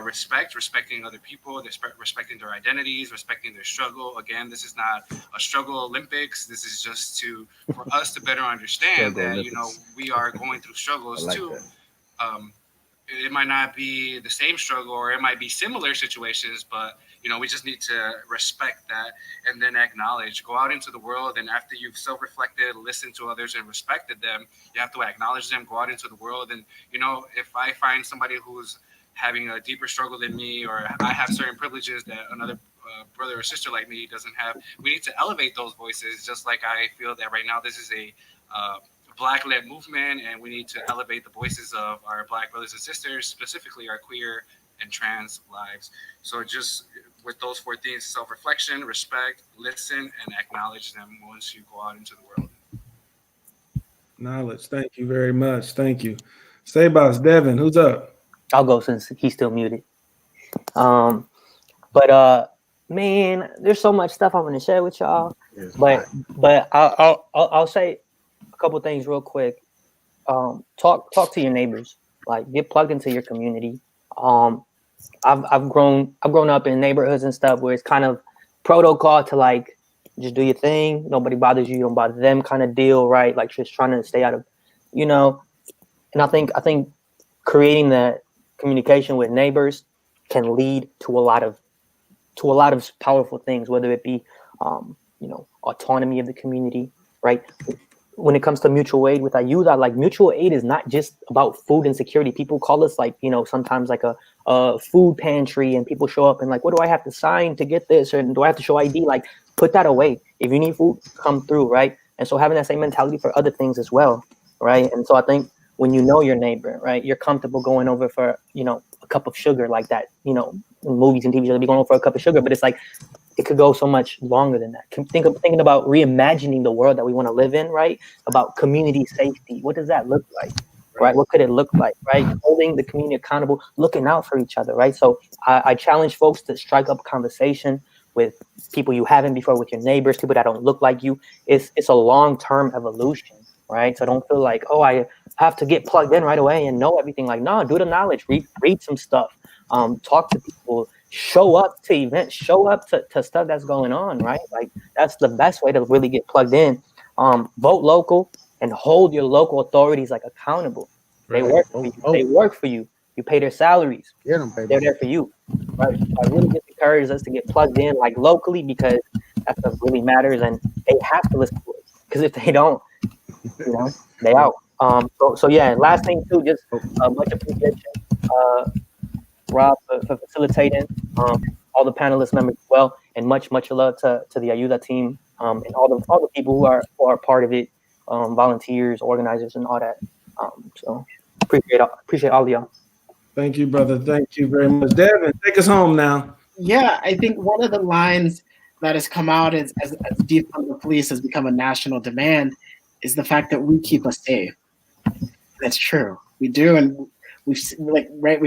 Respecting other people, respecting their identities, respecting their struggle. Again, this is not a struggle Olympics. This is just for us to better understand that, we are going through struggles too. It might not be the same struggle or it might be similar situations, but, we just need to respect that and then acknowledge, go out into the world. And after you've self-reflected, listened to others and respected them, you have to acknowledge them, go out into the world. And, if I find somebody who's having a deeper struggle than me, or I have certain privileges that another brother or sister like me doesn't have, we need to elevate those voices. Just like I feel that right now this is a Black-led movement, and we need to elevate the voices of our Black brothers and sisters, specifically our queer and trans lives. So just with those 4 things: self-reflection, respect, listen, and acknowledge them once you go out into the world. Knowledge. Thank you very much. Thank you. Sebas, Devin, who's up? I'll go since he's still muted. But man, there's so much stuff I want to share with y'all. Yes, but I'll say a couple things real quick. Talk to your neighbors. Like, get plugged into your community. I've grown up in neighborhoods and stuff where it's kind of protocol to like just do your thing. Nobody bothers you, you don't bother them kind of deal, right? Like just trying to stay out of, And I think creating that communication with neighbors can lead to a lot of powerful things, whether it be autonomy of the community, right? When it comes to mutual aid with our youth, mutual aid is not just about food insecurity. People call us sometimes like a food pantry, and people show up and like, what do I have to sign to get this? Or do I have to show ID? Like, put that away. If you need food, come through, right? And so having that same mentality for other things as well, right? And so I think when you know your neighbor, right, you're comfortable going over for, a cup of sugar like that, in movies and TV shows, be going over for a cup of sugar, but it's like, it could go so much longer than that. Thinking about reimagining the world that we want to live in, right? About community safety. What does that look like, right? What could it look like, right? Holding the community accountable, looking out for each other, right? So I challenge folks to strike up a conversation with people you haven't before, with your neighbors, people that don't look like you. It's a long-term evolution, right? So don't feel like, oh, I have to get plugged in right away and know everything. Like, no, do the knowledge, read some stuff, talk to people, show up to events, show up to stuff that's going on, right? Like, that's the best way to really get plugged in. Vote local and hold your local authorities accountable. They work for you. They work for you. You pay their salaries. Yeah, baby. They're there for you. Right? I really just encourage us to get plugged in, like locally, because that stuff really matters, and they have to listen to us. Because if they don't, they out. So yeah. Last thing too, just much appreciation, Rob, for facilitating. All the panelist members as well, and much love to the Ayuda team, and all the people who are part of it, volunteers, organizers, and all that. So appreciate all of y'all. Thank you, brother. Thank you very much. Devin, take us home now. Yeah, I think one of the lines that has come out as defund the police has become a national demand is the fact that we keep us safe. That's true. We do, and we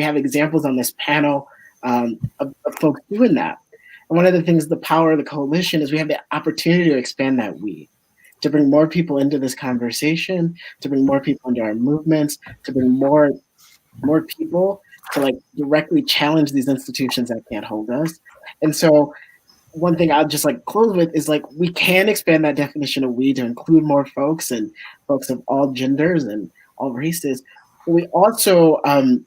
have examples on this panel of folks doing that. And one of the things, the power of the coalition, is we have the opportunity to expand that to bring more people into this conversation, to bring more people into our movements, to bring more people to directly challenge these institutions that can't hold us. And so one thing I'll just close with is we can expand that definition of we to include more folks, and folks of all genders and all races. But we also I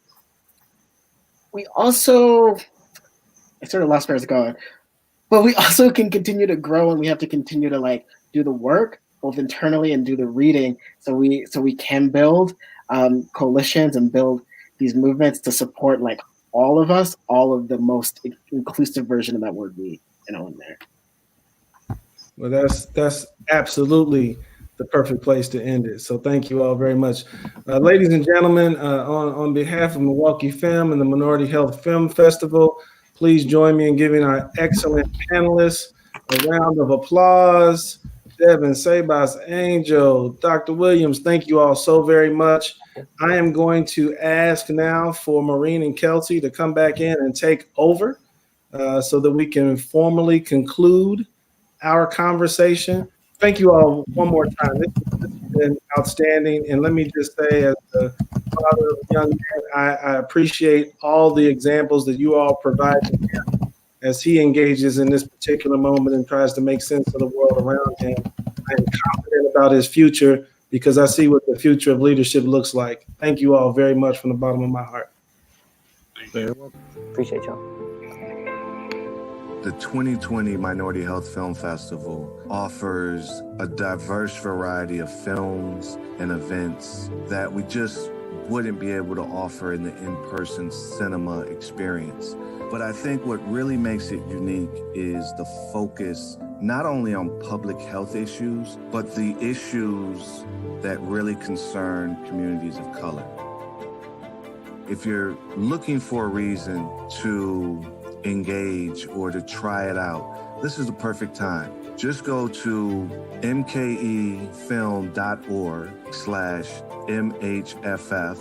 sort of lost where I was going, but we also can continue to grow, and we have to continue to do the work both internally and do the reading, so we can build coalitions and build these movements to support all of us, all of the most inclusive version of that word we in there. Well, that's absolutely the perfect place to end it. So thank you all very much. Ladies and gentlemen, on behalf of Milwaukee Film and the Minority Health Film Festival, please join me in giving our excellent panelists a round of applause. Devin, Sebas, Angel, Dr. Williams, thank you all so very much. I am going to ask now for Maureen and Kelsey to come back in and take over so that we can formally conclude our conversation. Thank you all one more time. This has been outstanding. And let me just say, as the father of a young man, I appreciate all the examples that you all provide to him as he engages in this particular moment and tries to make sense of the world around him. I am confident about his future because I see what the future of leadership looks like. Thank you all very much from the bottom of my heart. Appreciate y'all. The 2020 Minority Health Film Festival offers a diverse variety of films and events that we just wouldn't be able to offer in the in-person cinema experience. But I think what really makes it unique is the focus not only on public health issues, but the issues that really concern communities of color. If you're looking for a reason to engage or to try it out, this is the perfect time. Just go to mkefilm.org/MHFF